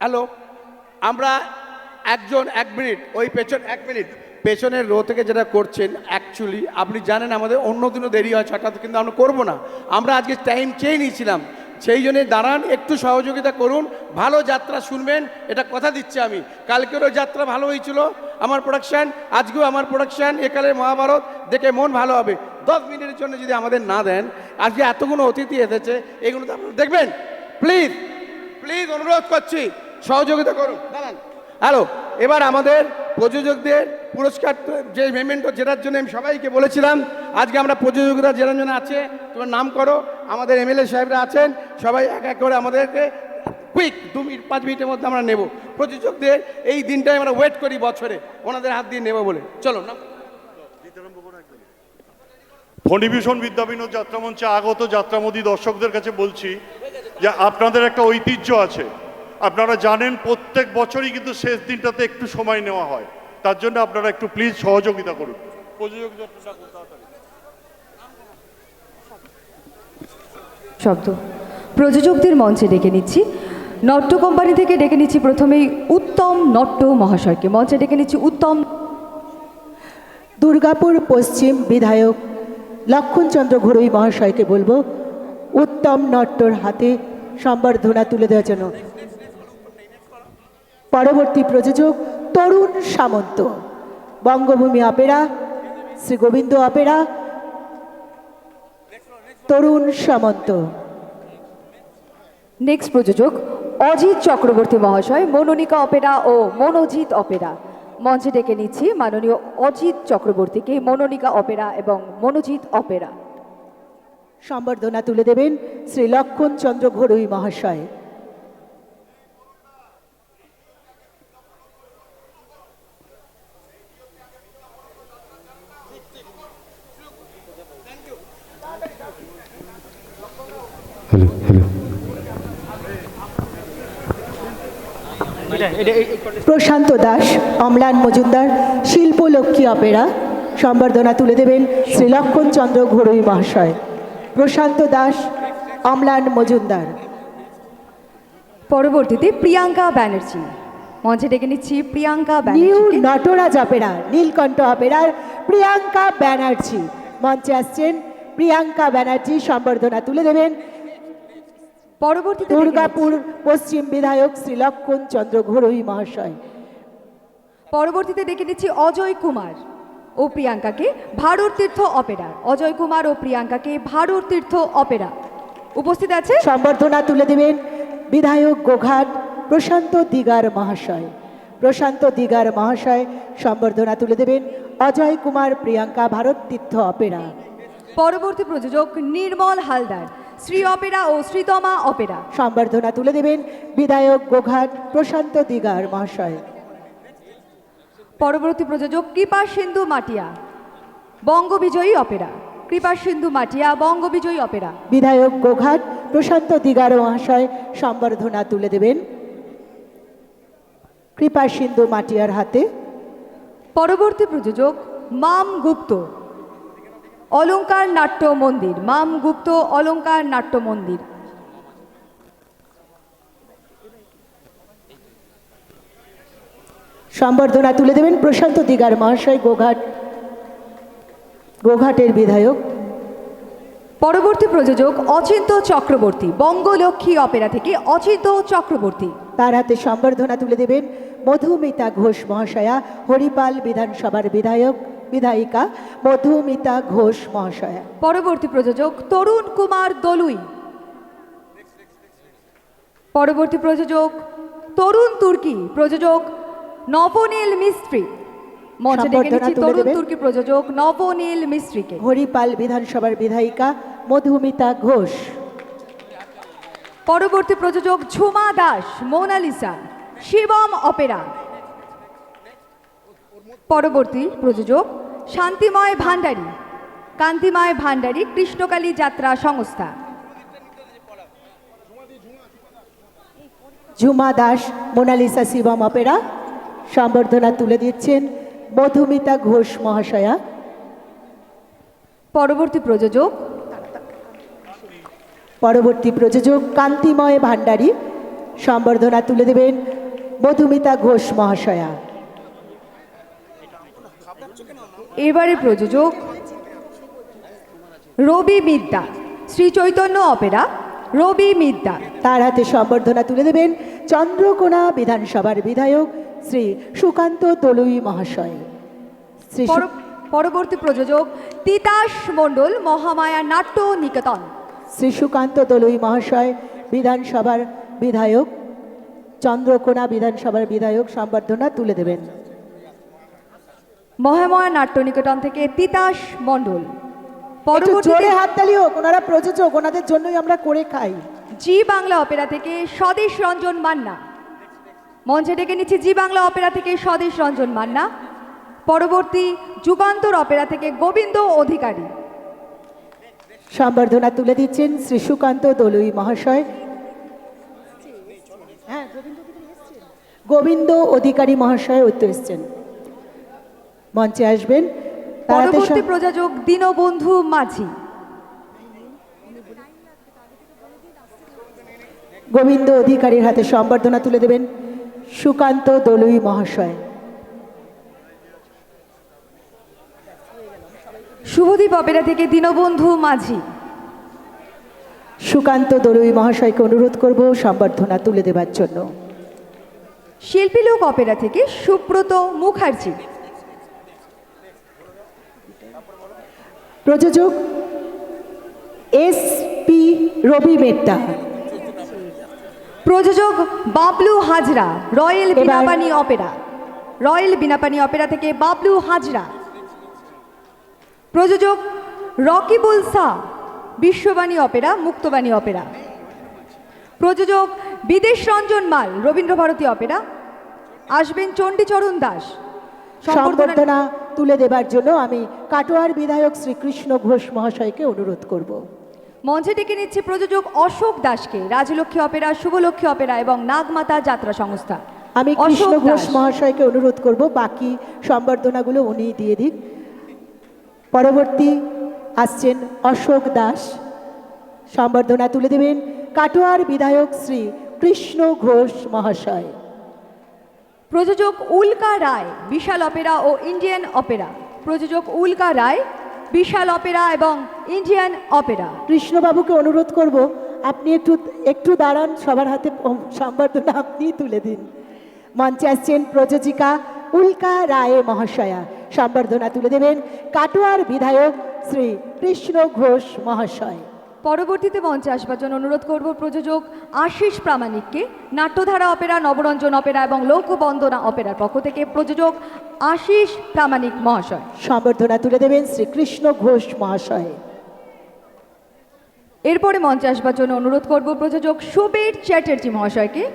হ্যালো, আমরা একজন 1 মিনিট ওই এক মিনিট পেছনের রো থেকে যেটা করছেন, অ্যাকচুয়ালি আপনি জানেন আমাদের অন্য দিনও দেরি হয় 6টাতে, কিন্তু আমরা করবো না। আমরা আজকে টাইম চেয়ে নিয়েছিলাম, সেই জন্যে দাঁড়ান, একটু সহযোগিতা করুন, ভালো যাত্রা শুনবেন, এটা কথা দিচ্ছি আমি। কালকেরও যাত্রা ভালো হয়েছিল আমার প্রোডাকশান, আজকেও আমার প্রোডাকশান একালের মহাভারত দেখে মন ভালো হবে। 10 মিনিটের জন্য যদি আমাদের না দেন, আজকে এতগুলো অতিথি এসেছে, এগুলো তো আপনারা দেখবেন। প্লিজ প্লিজ অনুরোধ করছি, সহযোগিতা করুন। দাঁড়ান। হ্যালো, এবার আমাদের প্রযোজকদের পুরস্কার যে মেমেন্টো, যেটার জন্য আমি সবাইকে বলেছিলাম, আজকে আমরা প্রযোজকরা যেটার জন্য আছে, তোমার নাম করো, আমাদের এমএলএ সাহেবরা আছেন, সবাই এক এক করে আমাদেরকে কুইক 2 মিনিট 5 মিনিটের মধ্যে আমরা নেব। প্রযোজকদের এই দিনটাই আমরা ওয়েট করি বছরে, ওনাদের হাত দিয়ে নেব বলে। চলো না। ফণিভূষণ বিদ্যাবিনোদ যাত্রামঞ্চে আগত যাত্রামোদী দর্শকদের কাছে বলছি যে আপনাদের একটা ঐতিহ্য আছে। আপনারা জানেন প্রত্যেক বছরই কিন্তু শেষ দিনটাতে একটু সময় নেওয়া হয়, তার জন্য আপনারা একটু প্লিজ সহযোগিতা করুন। প্রযোজক শব্দ প্রযোজকদের মঞ্চে ডেকে নিচ্ছি। নট্য কোম্পানি থেকে ডেকে নিচ্ছি প্রথমেই উত্তম নট্য মহাশয়কে। মঞ্চে ডেকে নিচ্ছি উত্তম। দুর্গাপুর পশ্চিম বিধায়ক লক্ষণচন্দ্র ঘড়ুই মহাশয়কে বলবো উত্তম নট্টর হাতে সম্বর্ধনা তুলে দেওয়ার জন্য। পরবর্তী প্রযোজক তরুণ সামন্ত, বঙ্গভূমি অপেরা, শ্রী গোবিন্দ অপেরা, তরুণ সামন্ত। নেক্সট প্রযোজক অজিত চক্রবর্তী মহাশয়, মনোনিকা অপেরা ও মনোজিৎ অপেরা। মঞ্চে ডেকে নিচ্ছি মাননীয় অজিত চক্রবর্তীকে, মনোনিকা অপেরা এবং মনোজিৎ অপেরা। সম্বর্ধনা তুলে দেবেন শ্রী লক্ষণচন্দ্র ঘড়ুই মহাশয়। প্রশান্ত দাস, অম্লান মজুমদার, শিল্পলক্ষ্মী অপেরা। সম্বর্ধনা তুলে দেবেন শ্রী লক্ষণচন্দ্র ঘড়ুই মহাশয়। প্রশান্ত দাস, অম্লান মজুমদার। পরবর্তীতে প্রিয়াঙ্কা ব্যানার্জি। মঞ্চে ডেকে নিচ্ছি প্রিয়াঙ্কা নিউ ব্যানার্জি। নটরাজ অপেরা, নীলকণ্ঠ অপেরার প্রিয়াঙ্কা ব্যানার্জি। মঞ্চে আসছেন প্রিয়াঙ্কা ব্যানার্জি, সম্বর্ধনা তুলে দেবেন পরবর্তীতে দুর্গাপুর পশ্চিম বিধায়ক শ্রী লক্ষণচন্দ্র ঘড়ুই মহাশয়। পরবর্তীতে ডেকে নিচ্ছি অজয় কুমার ও প্রিয়াঙ্কাকে, ভারত তীর্থ অপেরা। অজয় কুমার ও প্রিয়াঙ্কাকে ভারত তীর্থ অপেরা। উপস্থিত আছে সম্বর্ধনা তুলে দেবেন বিধায়ক গোঘাট প্রশান্ত দিগার মহাশয়। প্রশান্ত দিগার মহাশয় সম্বর্ধনা তুলে দেবেন অজয় কুমার, প্রিয়াঙ্কা, ভারত তীর্থ অপেরা। পরবর্তী প্রযোজক নির্মল হালদার, শ্রী অপেরা ও শ্রীতমা অপেরা। সম্বর্ধনা তুলে দেবেন বিধায়ক গোঘাট প্রশান্ত দিগার মহাশয়। পরবর্তী প্রযোজক কৃপা সিন্ধু মাটিয়া, বঙ্গবিজয়ী অপেরা। কৃপা সিন্ধু মাটিয়া, বঙ্গবিজয়ী অপেরা। বিধায়ক গোঘাট প্রশান্ত দিগার মহাশয় সম্বর্ধনা তুলে দেবেন কৃপা সিন্ধু মাটিয়ার হাতে। পরবর্তী প্রযোজক মাম গুপ্ত, অলঙ্কার নাট্য মন্দির। মাম গুপ্ত, অলঙ্কার নাট্য মন্দির। সম্বর্ধনা তুলে দেবেন প্রশান্ত দিগার মহাশয়, গোঘাটের বিধায়ক। পরবর্তী প্রযোজক অচিন্ত চক্রবর্তী, বঙ্গলক্ষ্মী অপেরা থেকে অচিন্ত চক্রবর্তী। তার হাতে সম্বর্ধনা তুলে দেবেন মধুমিতা ঘোষ মহাশয়া, হরিপাল বিধানসভার বিধায়িকা মধুমিতা ঘোষ মহাশয়া। পরবর্তী প্রযোজক তরুণ কুমার দলুই। পরবর্তী প্রযোজক তরুণ তুর্কি, প্রযোজক নবনীল মিস্ত্রি। মঞ্চে ডেকে নিচ্ছি তরুণ তুর্কি প্রযোজক নবনীল মিস্ত্রিকে। হরিপাল বিধানসভার বিধায়িকা মধুমিতা ঘোষ। পরবর্তী প্রযোজক ঝুমা দাস, মোনালিসা, শিবম অপেরা। পরবর্তী প্রযোজক শান্তিময় ভান্ডারী, কান্তিময় ভান্ডারী কৃষ্ণকালী যাত্রা সংস্থা। ঝুমা দাস, মোনালিসা, শিবম অপেরা। সম্বর্ধনা তুলে দিচ্ছেন মধুমিতা ঘোষ মহাশয়া। পরবর্তী প্রযোজক কান্তিময় ভান্ডারী, সম্বর্ধনা তুলে দেবেন মধুমিতা ঘোষ মহাশয়া। এবারে প্রযোজক রবি মিদ্দার, শ্রী চৈতন্য অপেরা রবি মিদ্দার। তার হাতে সম্বর্ধনা তুলে দেবেন চন্দ্রকোনা বিধানসভার বিধায়ক শ্রী সুকান্ত দলুই মহাশয়। শ্রী পরবর্তী প্রযোজক তিতাস মণ্ডল, মহামায়া নাট্য নিকেতন। শ্রী সুকান্ত দলুই মহাশয় বিধানসভার বিধায়ক, চন্দ্রকোনা বিধানসভার বিধায়ক সম্বর্ধনা তুলে দেবেন। মহামায়া নাট্য নিকেতন থেকে তিতাস মণ্ডল। একটু পরবর্তীতে জোরে হাততালি হোক, ওনারা প্রযোজক, ওনাদের জন্যই আমরা করে খাই। জি বাংলা অপেরা থেকে স্বদেশ রঞ্জন মান্না। মঞ্চে ডেকে নিচ্ছি জি বাংলা অপেরা থেকে স্বদেশ রঞ্জন মান্না। পরবর্তী যুগান্তর অপেরা থেকে গোবিন্দ অধিকারী। সম্বর্ধনা তুলে দিচ্ছেন শ্রী সুকান্ত দলুই মহাশয়। গোবিন্দ অধিকারী মহাশয় উত্তর এসছেন, মঞ্চে আসবেন। তার হাতে পরবর্তী প্রযোজক দীনবন্ধু মাঝি। গোবিন্দ অধিকারীর হাতে সম্বর্ধনা তুলে দেবেন সুকান্ত দলুই মহাশয়। শুভদীপ অপেরা থেকে দীনবন্ধু মাঝি। সুকান্ত দলুই মহাশয়কে অনুরোধ করব সম্বর্ধনা তুলে দেবার জন্য। শিল্পীলোক অপেরা থেকে সুব্রত মুখার্জি। প্রযোজক এস পি রবি মেট্টা। প্রযোজক বাবলু হাজরা, রয়্যাল এবার- Binapani Opera. Royal Binapani Opera থেকে বাবলু হাজরা। প্রযোজক রকিবুল শাহ, বিশ্ববাণী অপেরা মুক্তবাণী অপেরা। প্রযোজক বিদেশ রঞ্জন মাল, রবীন্দ্রভারতী অপেরা। আসবেন চণ্ডীচরণ দাস। সম্বর্ধনা তুলে দেবার জন্য আমি কাটোয়ার বিধায়ক শ্রীকৃষ্ণ ঘোষ মহাশয়কে অনুরোধ করব। মঞ্চে ডেকে নিচ্ছে প্রযোজক অশোক দাসকে, রাজলক্ষ্মী অপেরা, শুভলক্ষ্মী অপেরা এবং নাগমাতা যাত্রা সংস্থা। আমি অশোক কৃষ্ণ ঘোষ দাস। মহাশয়কে অনুরোধ করব বাকি সম্বর্ধনাগুলো উনি দিয়ে দিন। পরবর্তী আসছেন অশোক দাস, সম্বর্ধনা তুলে দেবেন কাটোয়ার বিধায়ক শ্রী কৃষ্ণ ঘোষ মহাশয়। প্রযোজক উল্কা রায়, বিশাল অপেরা ও ইন্ডিয়ান অপেরা। প্রযোজক উল্কা রায়, বিশাল অপেরা এবং ইন্ডিয়ান অপেরা। কৃষ্ণবাবুকে অনুরোধ করব আপনি একটু একটু দাঁড়ান, সবার হাতে সম্বর্ধনা আপনি তুলে দিন। মঞ্চে আসছেন প্রযোজিকা উল্কা রায় মহাশয়া, সম্বর্ধনা তুলে দেবেন কাটোয়ার বিধায়ক শ্রী কৃষ্ণ ঘোষ মহাশয়। পরবর্তীতে মঞ্চে আসবার জন্য অনুরোধ করব প্রযোজক আশিস প্রামাণিককে, নাট্যধারা অপেরা, নবরঞ্জন অপেরা এবং লোকবন্দনা অপেরার পক্ষ থেকে প্রযোজক আশিস প্রামাণিক মহাশয়। সম্বর্ধনা তুলে দেবেন শ্রী কৃষ্ণ ঘোষ মহাশয়। এরপরে মঞ্চে আসবার জন্য অনুরোধ করব প্রযোজক সুবীর চ্যাটার্জি মহাশয়কে,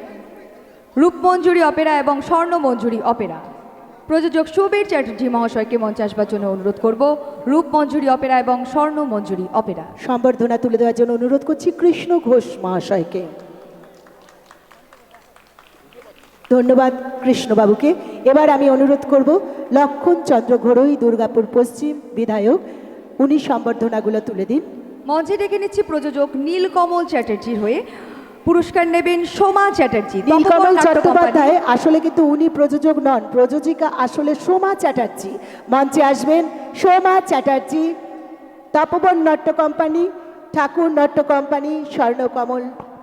রূপমঞ্জুরি অপেরা এবং স্বর্ণমঞ্জুরি অপেরা। প্রযোজক সুবীর চ্যাটার্জি মহাশয়কে মঞ্চে আসবার জন্য অনুরোধ করব, রূপমঞ্জুরি অপেরা এবং স্বর্ণমঞ্জুরি অপেরা। সম্বর্ধনা তুলে দেওয়ার জন্য অনুরোধ করছি কৃষ্ণ ঘোষ মহাশয়কে। ধন্যবাদ কৃষ্ণবাবুকে। এবার আমি অনুরোধ করব লক্ষণ চন্দ্র ঘোড়ই, দুর্গাপুর পশ্চিম বিধায়ক, উনি সম্বর্ধনাগুলো তুলে দিন। মঞ্চে ডেকে নিচ্ছি প্রযোজক নীলকমল চ্যাটার্জির হয়ে পুরস্কার নেবেন সোমা চ্যাটার্জি। নীলকমল তপবন নাট্য চট্টোপাধ্যায় কোম্পানি। আসলে কিন্তু উনি প্রযোজক নন, প্রযোজিকা আসলে সোমা চ্যাটার্জি। মঞ্চে আসবেন সোমা চ্যাটার্জি, তপবন নাট্য কোম্পানি, ঠাকুর নাট্য কোম্পানি, স্বর্ণকমল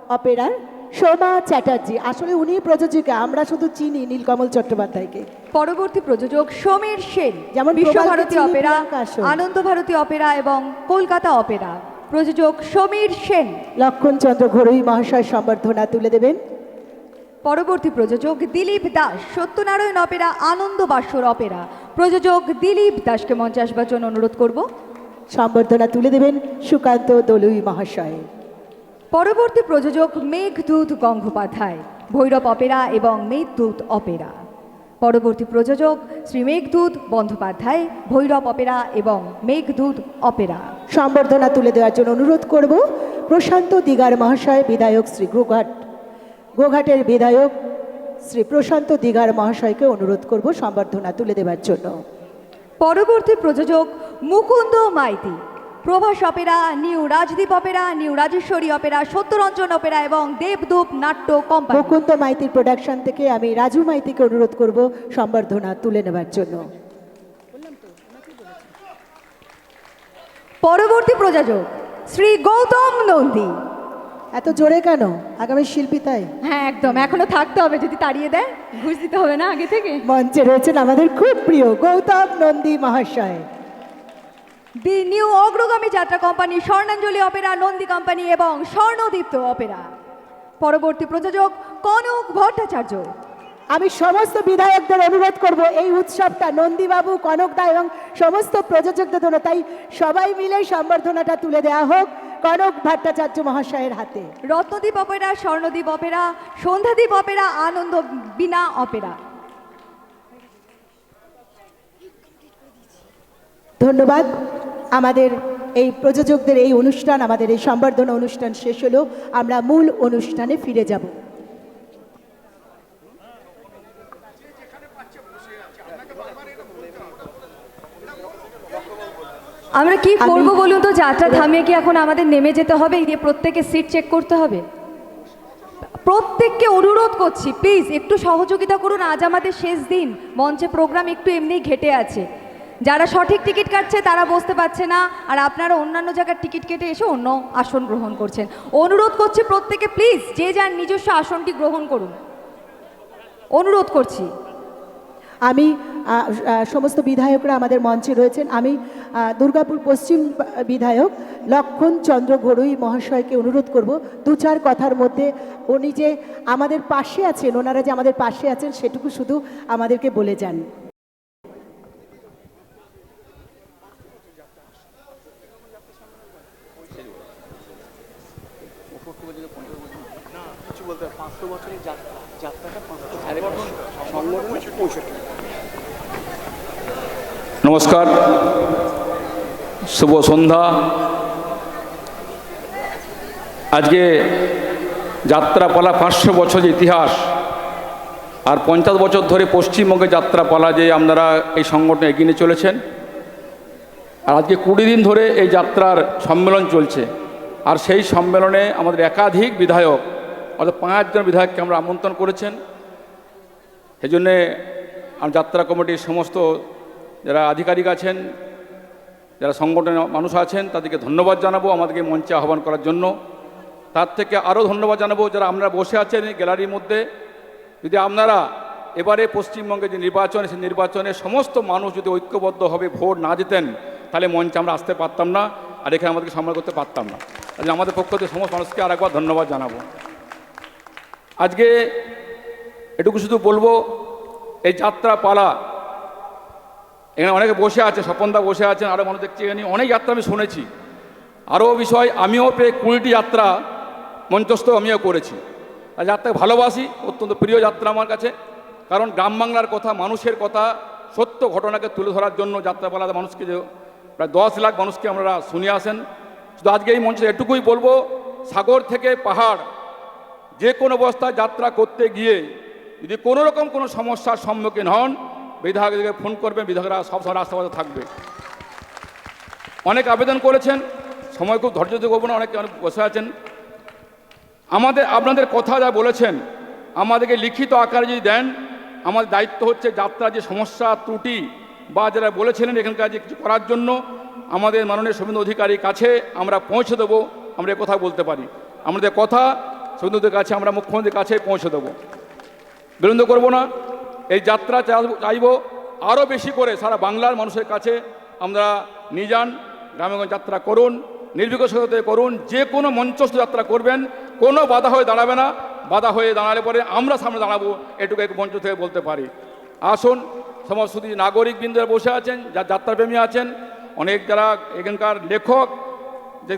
অপেরার সোমা চ্যাটার্জি। আসলে উনি প্রযোজিকা, আমরা শুধু চিনি নীলকমল চট্টোপাধ্যায়কে। পরবর্তী প্রযোজক সমীর সেন, যেমন বিশ্বভারতী প্রবালকে চিনি, অপেরা, প্রিয়াঙ্কা আসন। আনন্দ ভারতী অপেরা এবং কলকাতা অপেরা। প্রযোজক সমীর সেন। লক্ষণ চন্দ্র ঘোড়ই মহাশয় সম্বর্ধনা তুলে দেবেন। পরবর্তী প্রযোজক দিলীপ দাস, সত্যনারায়ণ অপেরা, আনন্দ বাসর অপেরা। প্রযোজক দিলীপ দাসকে মঞ্চে আসবার জন্য অনুরোধ করব। সম্বর্ধনা তুলে দেবেন সুকান্ত দলুই মহাশয়। পরবর্তী প্রযোজক মেঘদূত গঙ্গোপাধ্যায়, ভৈরব অপেরা এবং মেঘদূত অপেরা। পরবর্তী প্রযোজক শ্রী মেঘদূত বন্দ্যোপাধ্যায়, ভৈরব অপেরা এবং মেঘদূত অপেরা। সম্বর্ধনা তুলে দেওয়ার জন্য অনুরোধ করব প্রশান্ত দিগার মহাশয়, বিধায়ক শ্রী গোঘাটের বিধায়ক শ্রী প্রশান্ত দিগার মহাশয়কে অনুরোধ করব সম্বর্ধনা তুলে দেওয়ার জন্য। পরবর্তী প্রযোজক Mukunda Maiti, Prabhas opera, new Rajdeep opera, new Rajeshwari opera, Satyaranjan opera এবং দেবদূপ নাট্য কোম্পানি। মুকুন্দ মাইতির প্রোডাকশন থেকে আমি রাজু মাইতিকে অনুরোধ করব সম্বর্ধনা তুলে নেবার জন্য। পরবর্তী প্রযোজক শ্রী গৌতম নন্দী। এত জোরে কেন? আগামী শিল্পী তাই। হ্যাঁ একদম, এখনো থাকতে হবে, যদি তাড়িয়ে দেয় ঘুষ দিতে হবে না আগে থেকে। মঞ্চে রয়েছেন আমাদের খুব প্রিয় গৌতম নন্দী মহাশয়। দি নিউ অগ্রগামী যাত্রা কোম্পানি, স্বর্ণাঞ্জলি অপেরা, নন্দী কোম্পানি এবং স্বর্ণদীপ্ত অপেরা। পরবর্তী প্রযোজক কনক ভট্টাচার্য। আমি সমস্ত বিধায়কদের অনুরোধ করব এই উৎসবটা নন্দীবাবু, কনকদা এবং সমস্ত প্রযোজকদের জন্য, তাই সবাই মিলে সম্বর্ধনাটা তুলে দেওয়া হোক কনক ভট্টাচার্য মহাশয়ের হাতে। Ratnadweep opera, Swarnadweep opera, Sandhyadweep opera, Ananda Bina opera. ধন্যবাদ। আমাদের এই প্রযোজকদের এই অনুষ্ঠান, আমাদের এই সম্বর্ধনা অনুষ্ঠান শেষ হলো। আমরা মূল অনুষ্ঠানে ফিরে যাব। আমরা কি করব বলুন তো? যাত্রা থামিয়ে কি এখন আমাদের নেমে যেতে হবে? এই দিয়ে প্রত্যেকে সিট চেক করতে হবে। প্রত্যেককে অনুরোধ করছি, প্লিজ একটু সহযোগিতা করুন। আজ আমাদের শেষ দিন, মঞ্চে প্রোগ্রাম একটু এমনিই ঘেটে আছে। যারা সঠিক টিকিট কাটছে তারা বসতে পারছে না, আর আপনারা অন্যান্য জায়গার টিকিট কেটে এসে অন্য আসন গ্রহণ করছেন। অনুরোধ করছি প্রত্যেকে প্লিজ যে যার নিজস্ব আসনটি গ্রহণ করুন, অনুরোধ করছি। আমি সমস্ত বিধায়করা আমাদের মঞ্চে রয়েছেন। আমি দুর্গাপুর পশ্চিম বিধায়ক লক্ষণ চন্দ্র ঘড়ুই মহাশয়কে অনুরোধ করব দু চার কথার মধ্যে উনি যে আমাদের পাশে আছেন, ওনারা যে আমাদের পাশে আছেন সেটুকু শুধু আমাদেরকে বলে যান। নমস্কার, শুভ সন্ধ্যা। আজকে যাত্রাপালা 500 বছরের ইতিহাস, আর 50 বছর ধরে পশ্চিমবঙ্গে যাত্রাপালা যে আপনারা এই সংগঠন এগিয়ে নিয়ে চলেছেন। আর আজকে 20 দিন ধরে এই যাত্রার সম্মেলন চলছে। আর সেই সম্মেলনে আমাদের একাধিক বিধায়ক, অর্থাৎ 5 জন বিধায়ককে আমরা আমন্ত্রণ করেছেন। সেই জন্যে যাত্রা কমিটির সমস্ত যারা আধিকারিক আছেন, যারা সংগঠনের মানুষ আছেন, তাদেরকে ধন্যবাদ জানাবো আমাদেরকে মঞ্চে আহ্বান করার জন্য। তার থেকে আরও ধন্যবাদ জানাবো যারা আমরা বসে আছেন এই গ্যালারির মধ্যে। যদি আপনারা এবারে পশ্চিমবঙ্গে যে নির্বাচন, সেই নির্বাচনে সমস্ত মানুষ যদি ঐক্যবদ্ধভাবে ভোট না দিতেন, তাহলে মঞ্চে আমরা আসতে পারতাম না, আর এখানে আমাদেরকে সম্মান করতে পারতাম না। তাহলে আমাদের পক্ষ থেকে সমস্ত মানুষকে আরেকবার ধন্যবাদ জানাবো। আজকে এটুকু শুধু বলবো, এই যাত্রা পালা এখানে অনেকে বসে আছে, স্বপনদা বসে আছেন, আরও মানুষ দেখছি এখানে অনেক যাত্রা আমি শুনেছি। আরও বিষয়, আমিও প্রায় 20টি যাত্রা মঞ্চস্থ আমিও করেছি। আর যাত্রাকে ভালোবাসি, অত্যন্ত প্রিয় যাত্রা আমার কাছে। কারণ গ্রাম বাংলার কথা, মানুষের কথা, সত্য ঘটনাকে তুলে ধরার জন্য যাত্রাপালাতে মানুষকে যে প্রায় 10 লাখ মানুষকে আমরা শুনিয়ে আসেন। শুধু আজকে এই মঞ্চে এটুকুই বলবো, সাগর থেকে পাহাড় যে কোনো অবস্থায় যাত্রা করতে গিয়ে যদি কোনো রকম কোনো সমস্যার সম্মুখীন হন, বিধায়কদেরকে ফোন করবেন, বিধায়করা সবসময় রাস্তাঘাটে থাকবে। অনেক আবেদন করেছেন, সময় খুব ধৈর্য দিয়ে করবো না, অনেক বসে আছেন। আপনাদের কথা যা বলেছেন আমাদেরকে লিখিত আকারে যদি দেন, আমাদের দায়িত্ব হচ্ছে যাত্রার যে সমস্যা ত্রুটি বা যারা বলেছিলেন এখানকার যে কিছু করার জন্য, আমাদের মাননীয় শুভেন্দু অধিকারীর কাছে আমরা পৌঁছে দেবো। আমরা কথা বলতে পারি, আমাদের কথা শুভেন্দুদের কাছে, আমরা মুখ্যমন্ত্রীর কাছে পৌঁছে দেবো, বিলম্ব করব না। এই যাত্রা চাইব আরও বেশি করে সারা বাংলার মানুষের কাছে আমরা নিয়ে যান। গ্রামেগঞ্জ যাত্রা করুন, নির্বিঘ্নতা করুন, যে কোনো মঞ্চস্থ যাত্রা করবেন, কোনো বাধা হয়ে দাঁড়াবে না। বাধা হয়ে দাঁড়ালে পরে আমরা সামনে দাঁড়াবো, এটুকু এক মঞ্চ থেকে বলতে পারি। আসুন, সমস্ত নাগরিকবৃন্দরা বসে আছেন, যারা যাত্রাপ্রেমী আছেন, অনেক যারা এখানকার লেখক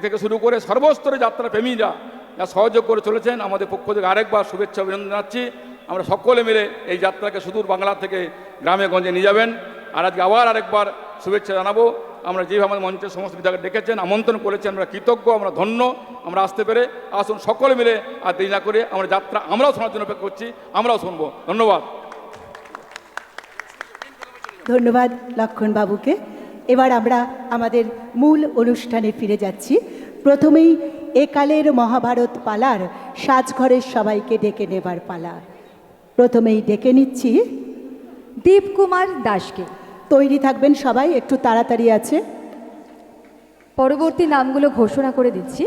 থেকে শুরু করে সর্বস্তরে যাত্রাপ্রেমীরা যা সহযোগ করে চলেছেন, আমাদের পক্ষ থেকে আরেকবার শুভেচ্ছা অভিনন্দন জানাচ্ছি। আমরা সকলে মিলে এই যাত্রাকে সুদূর বাংলা থেকে গ্রামে গঞ্জে নিয়ে যাবেন। আর আজকে আবার আরেকবার শুভেচ্ছা জানাবো। আমরা যেভাবে আমাদের মঞ্চের সমস্ত বিধায়ক ডেকেছেন, আমন্ত্রণ করেছেন, আমরা কৃতজ্ঞ, আমরা ধন্য আমরা আসতে পেরে। আসুন সকলে মিলে আর দেরি না করে আমরা যাত্রা আমরাও শোনার জন্য অপেক্ষা করছি, আমরাও শুনবো। ধন্যবাদ। ধন্যবাদ লক্ষণ বাবুকে। এবার আমরা আমাদের মূল অনুষ্ঠানে ফিরে যাচ্ছি। প্রথমেই একালের মহাভারত পালার সাজঘরের সবাইকে ডেকে নেবার পালা। প্রথমেই ডেকে নিচ্ছি দীপকুমার দাসকে। তৈরি থাকবেন সবাই, একটু তাড়াতাড়ি আছে। পরবর্তী নামগুলো ঘোষণা করে দিচ্ছি,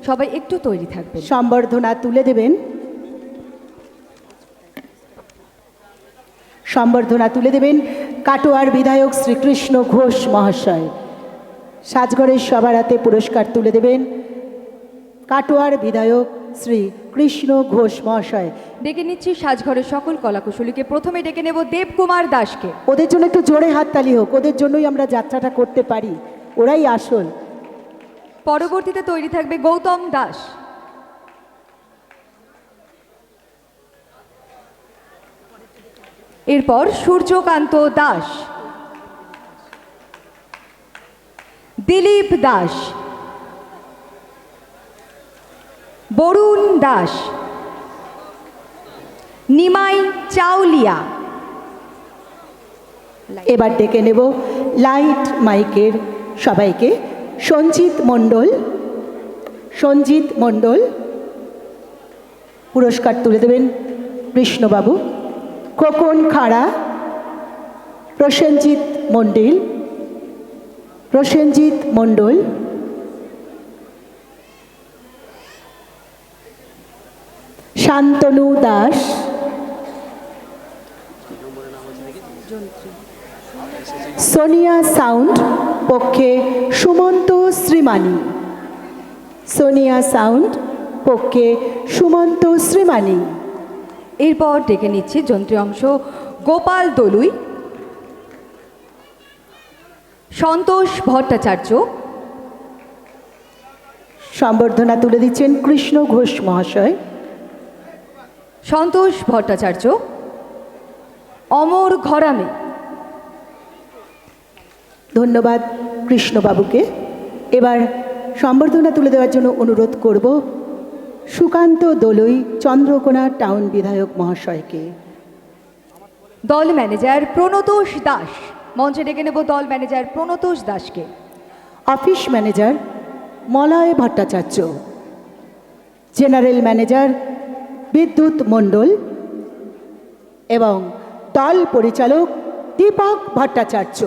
সবাই একটু তৈরি থাকবেন। সম্বর্ধনা তুলে দেবেন। সম্বর্ধনা তুলে দেবেন কাটোয়ার বিধায়ক শ্রীকৃষ্ণ ঘোষ মহাশয়। সাজঘরের সবার হাতে পুরস্কার তুলে দেবেন কাটোয়ার বিধায়ক শ্রী কৃষ্ণ ঘোষ মহাশয়। ডেকে নিচ্ছি সাজঘরের সকল কলাকুশলীকে। প্রথমে ডেকে নেব দেবকুমার দাসকে। ওদের জন্য একটু জোরে হাততালি হোক, ওদের জন্যই আমরা যাত্রাটা করতে পারি, ওরাই আসল। পরবর্তীতে তৈরি থাকবে গৌতম দাস। এরপর সূর্যকান্ত দাস, দিলীপ দাস, বরুণ দাস, নিমাই চাউলিয়া। এবার ডেকে নেব লাইট মাইকের সবাইকে। সঞ্জিত মণ্ডল, সঞ্জিত মণ্ডল পুরস্কার তুলে দেবেন কৃষ্ণবাবু। খোকন খাড়া, প্রসেনজিৎ মণ্ডল, প্রসেনজিৎ মণ্ডল, শান্তনু দাস, সোনিয়া সাউন্ড পক্ষে সুমন্ত শ্রীমানি, সোনিয়া সাউন্ড পক্ষে সুমন্ত শ্রীমানি। এরপর ডেকে নিচ্ছি যন্ত্রী অংশ গোপাল দলুই, সন্তোষ ভট্টাচার্য। সম্বর্ধনা তুলে দিচ্ছেন কৃষ্ণ ঘোষ মহাশয়। সন্তোষ ভট্টাচার্য, অমর ঘরামে। ধন্যবাদ কৃষ্ণবাবুকে। এবার সম্বর্ধনা তুলে দেওয়ার জন্য অনুরোধ করব সুকান্ত দলুই, চন্দ্রকোনা টাউন বিধায়ক মহাশয়কে। দল ম্যানেজার প্রণতোষ দাস, মঞ্চে ডেকে নেব দল ম্যানেজার প্রণতোষ দাসকে। Office manager Malay Bhattacharya, general manager বিদ্যুৎ মণ্ডল এবং দল পরিচালক দীপক ভট্টাচার্য।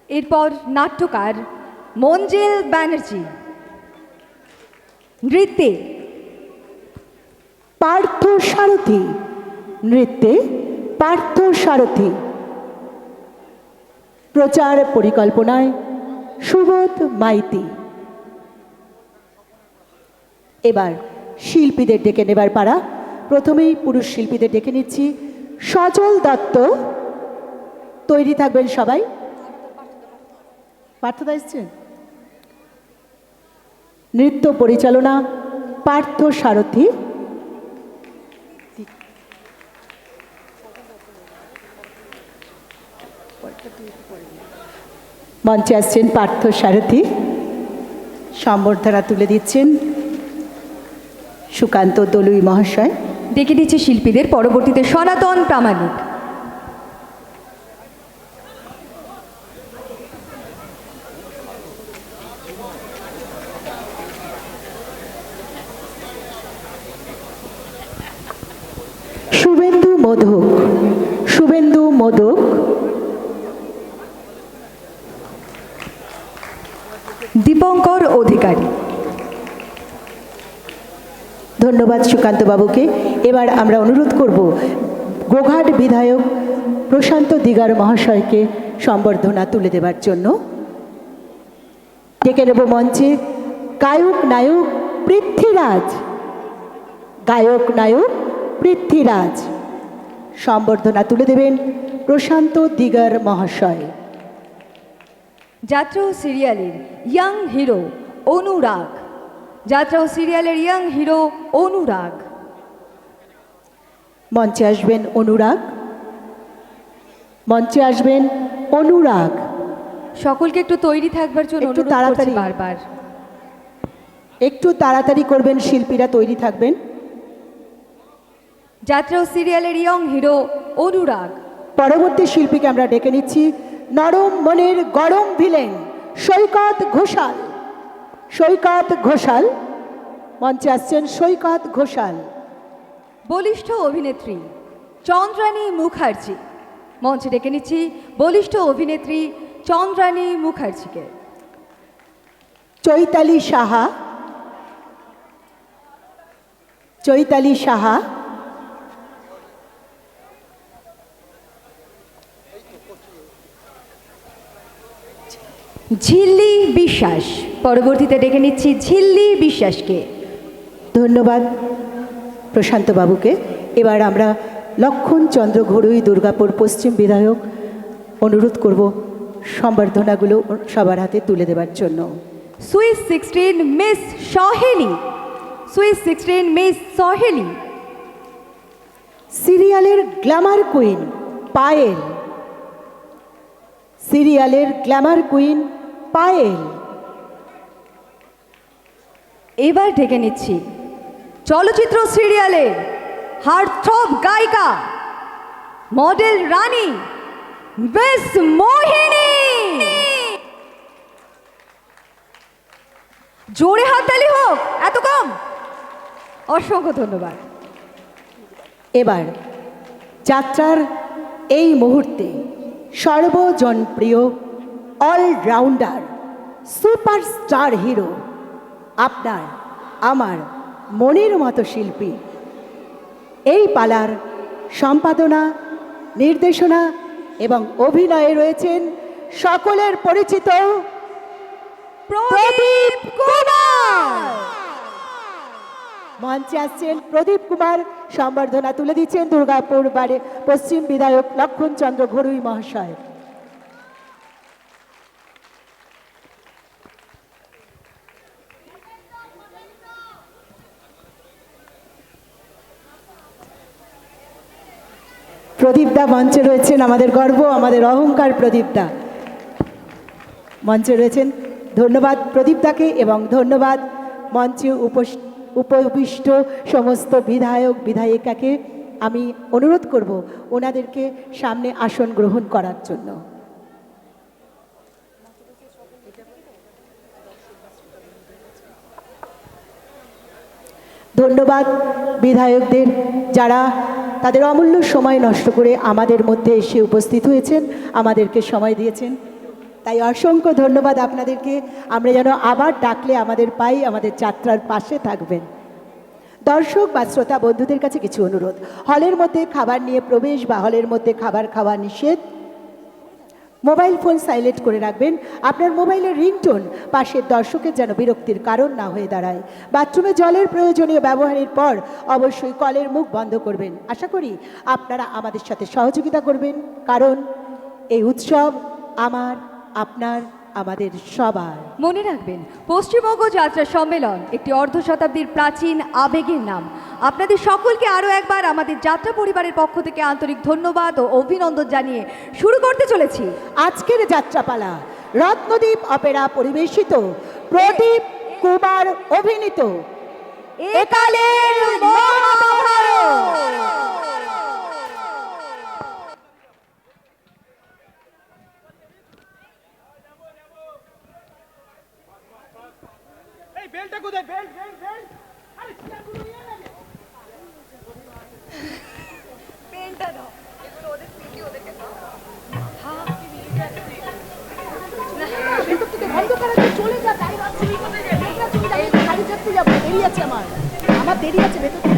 এরপর নাট্যকার মঞ্জেল ব্যানার্জি, নৃত্যে পার্থ সারথী, নৃত্যে পার্থ সারথী, প্রচার পরিকল্পনায় সুবোধ মাইতি। এবার শিল্পীদের ডেকে নেবার পালা। প্রথমেই পুরুষ শিল্পীদের ডেকে নিচ্ছি সজল দত্ত। তৈরি থাকবেন সবাই। পার্থদা এসছেন। নৃত্য পরিচালনা পার্থ সারথী। মঞ্চে আসছেন পার্থ সারথী। সম্বর্ধনা তুলে দিচ্ছেন সুকান্ত দলুই মহাশয়। ডেকে দিচ্ছে শিল্পীদের। পরবর্তীতে সনাতন প্রামাণিক। শুভেন্দু মোদক, শুভেন্দু মোদক, দীপঙ্কর অধিকারী। ধন্যবাদ সুকান্ত বাবুকে। এবার আমরা অনুরোধ করব গোঘাট বিধায়ক প্রশান্ত দিগার মহাশয়কে সম্বর্ধনা তুলে দেবার জন্য। ডেকে নেব মঞ্চে গায়ক নায়ক পৃথ্বীরাজ, গায়ক নায়ক পৃথ্বীরাজ। সম্বর্ধনা তুলে দেবেন প্রশান্ত দিগার মহাশয়। যাত্রা ও সিরিয়ালের ইয়াং হিরো অনুরাগ, যাত্রা ও সিরিয়ালের ইয়াং হিরো অনুরাগ। মঞ্চে আসবেন অনুরাগ, মঞ্চে আসবেন অনুরাগ। সকলকে একটু তৈরি থাকবার জন্য একটু অনুরোধ করছি তাড়াতাড়ি। বারবার। একটু তাড়াতাড়ি করবেন, শিল্পীরা তৈরি থাকবেন। যাত্রা ও সিরিয়ালের ইয়ং হিরো অনুরাগ। পরবর্তী শিল্পীকে আমরা ডেকে নিচ্ছি নরম মনের গরম ভিলেন সৈকত ঘোষাল। সৈকত ঘোষাল মঞ্চে আসছেন সৈকত ঘোষাল। বলিষ্ঠ অভিনেত্রী চন্দ্রানী মুখার্জি, মঞ্চে ডেকে নিচ্ছি বলিষ্ঠ অভিনেত্রী চন্দ্রানী মুখার্জিকে। চৈতালি সাহা। চৈতালি সাহা। ঝিল্লি বিশ্বাস, পরবর্তীতে ডেকে নিচ্ছি ঝিল্লি বিশ্বাসকে। ধন্যবাদ প্রশান্ত বাবুকে। এবার আমরা লক্ষণ চন্দ্র ঘড়ুই দুর্গাপুর পশ্চিম বিধায়ক অনুরোধ করব সম্বর্ধনাগুলো সবার হাতে তুলে দেওয়ার জন্য। সুইস 16 মিস সহেলি, সুইস 16 মিস সহেলি। সিরিয়ালের গ্ল্যামার কুইন পায়েল। সিরিয়ালের গ্ল্যামার কুইন পায়েল। এবার ডেকে নিচ্ছি চলচ্চিত্র সিরিয়ালের হার্টথ্রব গায়িকা মডেল রানী মিস মোহিনী। জোরে হাততালি হোক, এত কম? অসংখ্য ধন্যবাদ। এবার যাত্রার এই মুহূর্তে সর্বজনপ্রিয় অলরাউন্ডার সুপারস্টার হিরো, আপনার আমার মনের মতো শিল্পী, এই পালার সম্পাদনা, নির্দেশনা এবং অভিনয়ে রয়েছেন সকলের পরিচিত প্রদীপ কুমার। মঞ্চে আসছেন প্রদীপ কুমার, সম্বর্ধনা তুলে দিচ্ছেন দুর্গাপুর বারে পশ্চিম বিধায়ক লক্ষণ চন্দ্র ঘড়ুই মহাশয়। প্রদীপদা মঞ্চে রয়েছেন, আমাদের গর্ব, আমাদের অহংকার প্রদীপদা মঞ্চে রয়েছেন। ধন্যবাদ প্রদীপদাকে এবং ধন্যবাদ মঞ্চে উপবিষ্ট সমস্ত বিধায়ক বিধায়িকাকে। আমি অনুরোধ করব ওনাদেরকে সামনে আসন গ্রহণ করার জন্য। ধন্যবাদ বিধায়কদের, যারা তাদের অমূল্য সময় নষ্ট করে আমাদের মধ্যে এসে উপস্থিত হয়েছেন, আমাদেরকে সময় দিয়েছেন। তাই অসংখ্য ধন্যবাদ আপনাদেরকে। আমরা যেন আবার ডাকলে আমাদের পাই, আমাদের যাত্রার পাশে থাকবেন। দর্শক বা শ্রোতা বন্ধুদের কাছে কিছু অনুরোধ। হলের মধ্যে খাবার নিয়ে প্রবেশ বা হলের মধ্যে খাবার খাওয়া নিষেধ। মোবাইল ফোন সাইলেন্ট করে রাখবেন। আপনার মোবাইলের রিংটোন পাশের দর্শকের যেন বিরক্তির কারণ না হয়ে দাঁড়ায়। বাথরুমে জলের প্রয়োজনীয় ব্যবহারের পর অবশ্যই কলের মুখ বন্ধ করবেন। আশা করি আপনারা আমাদের সাথে সহযোগিতা করবেন, কারণ এই উৎসব আমার, আপনার, আমাদের সবার। মনে রাখবেন, পশ্চিমবঙ্গ যাত্রা সম্মেলন একটি অর্ধ শতাব্দীর প্রাচীন আবেগের নাম। আপনাদের সকলকে আরও একবার আমাদের যাত্রা পরিবারের পক্ষ থেকে আন্তরিক ধন্যবাদ ও অভিনন্দন জানিয়ে শুরু করতে চলেছি আজকের যাত্রাপালা। রত্নদ্বীপ অপেরা পরিবেশিত, প্রদীপ কুমার অভিনীত একালের মহাভারত। বেলটা কোথায়? বেল্ট বেল্ট বেল্ট, আরে চেয়ারগুলো নিয়ে নেবে। পেনটা দাও, এগুলো ওদের থেকে ওদেরকে দাও। হ্যাঁ কি নিয়ে যাচ্ছি না, ভেতর থেকে বন্ধ করে দিয়ে চলে যা। তাই ভাবছি কোথায় যাবে? চলে যাবে, গাড়ি চাপতে যাবো, দেরি আছে আমার দেরি আছে ভেতর।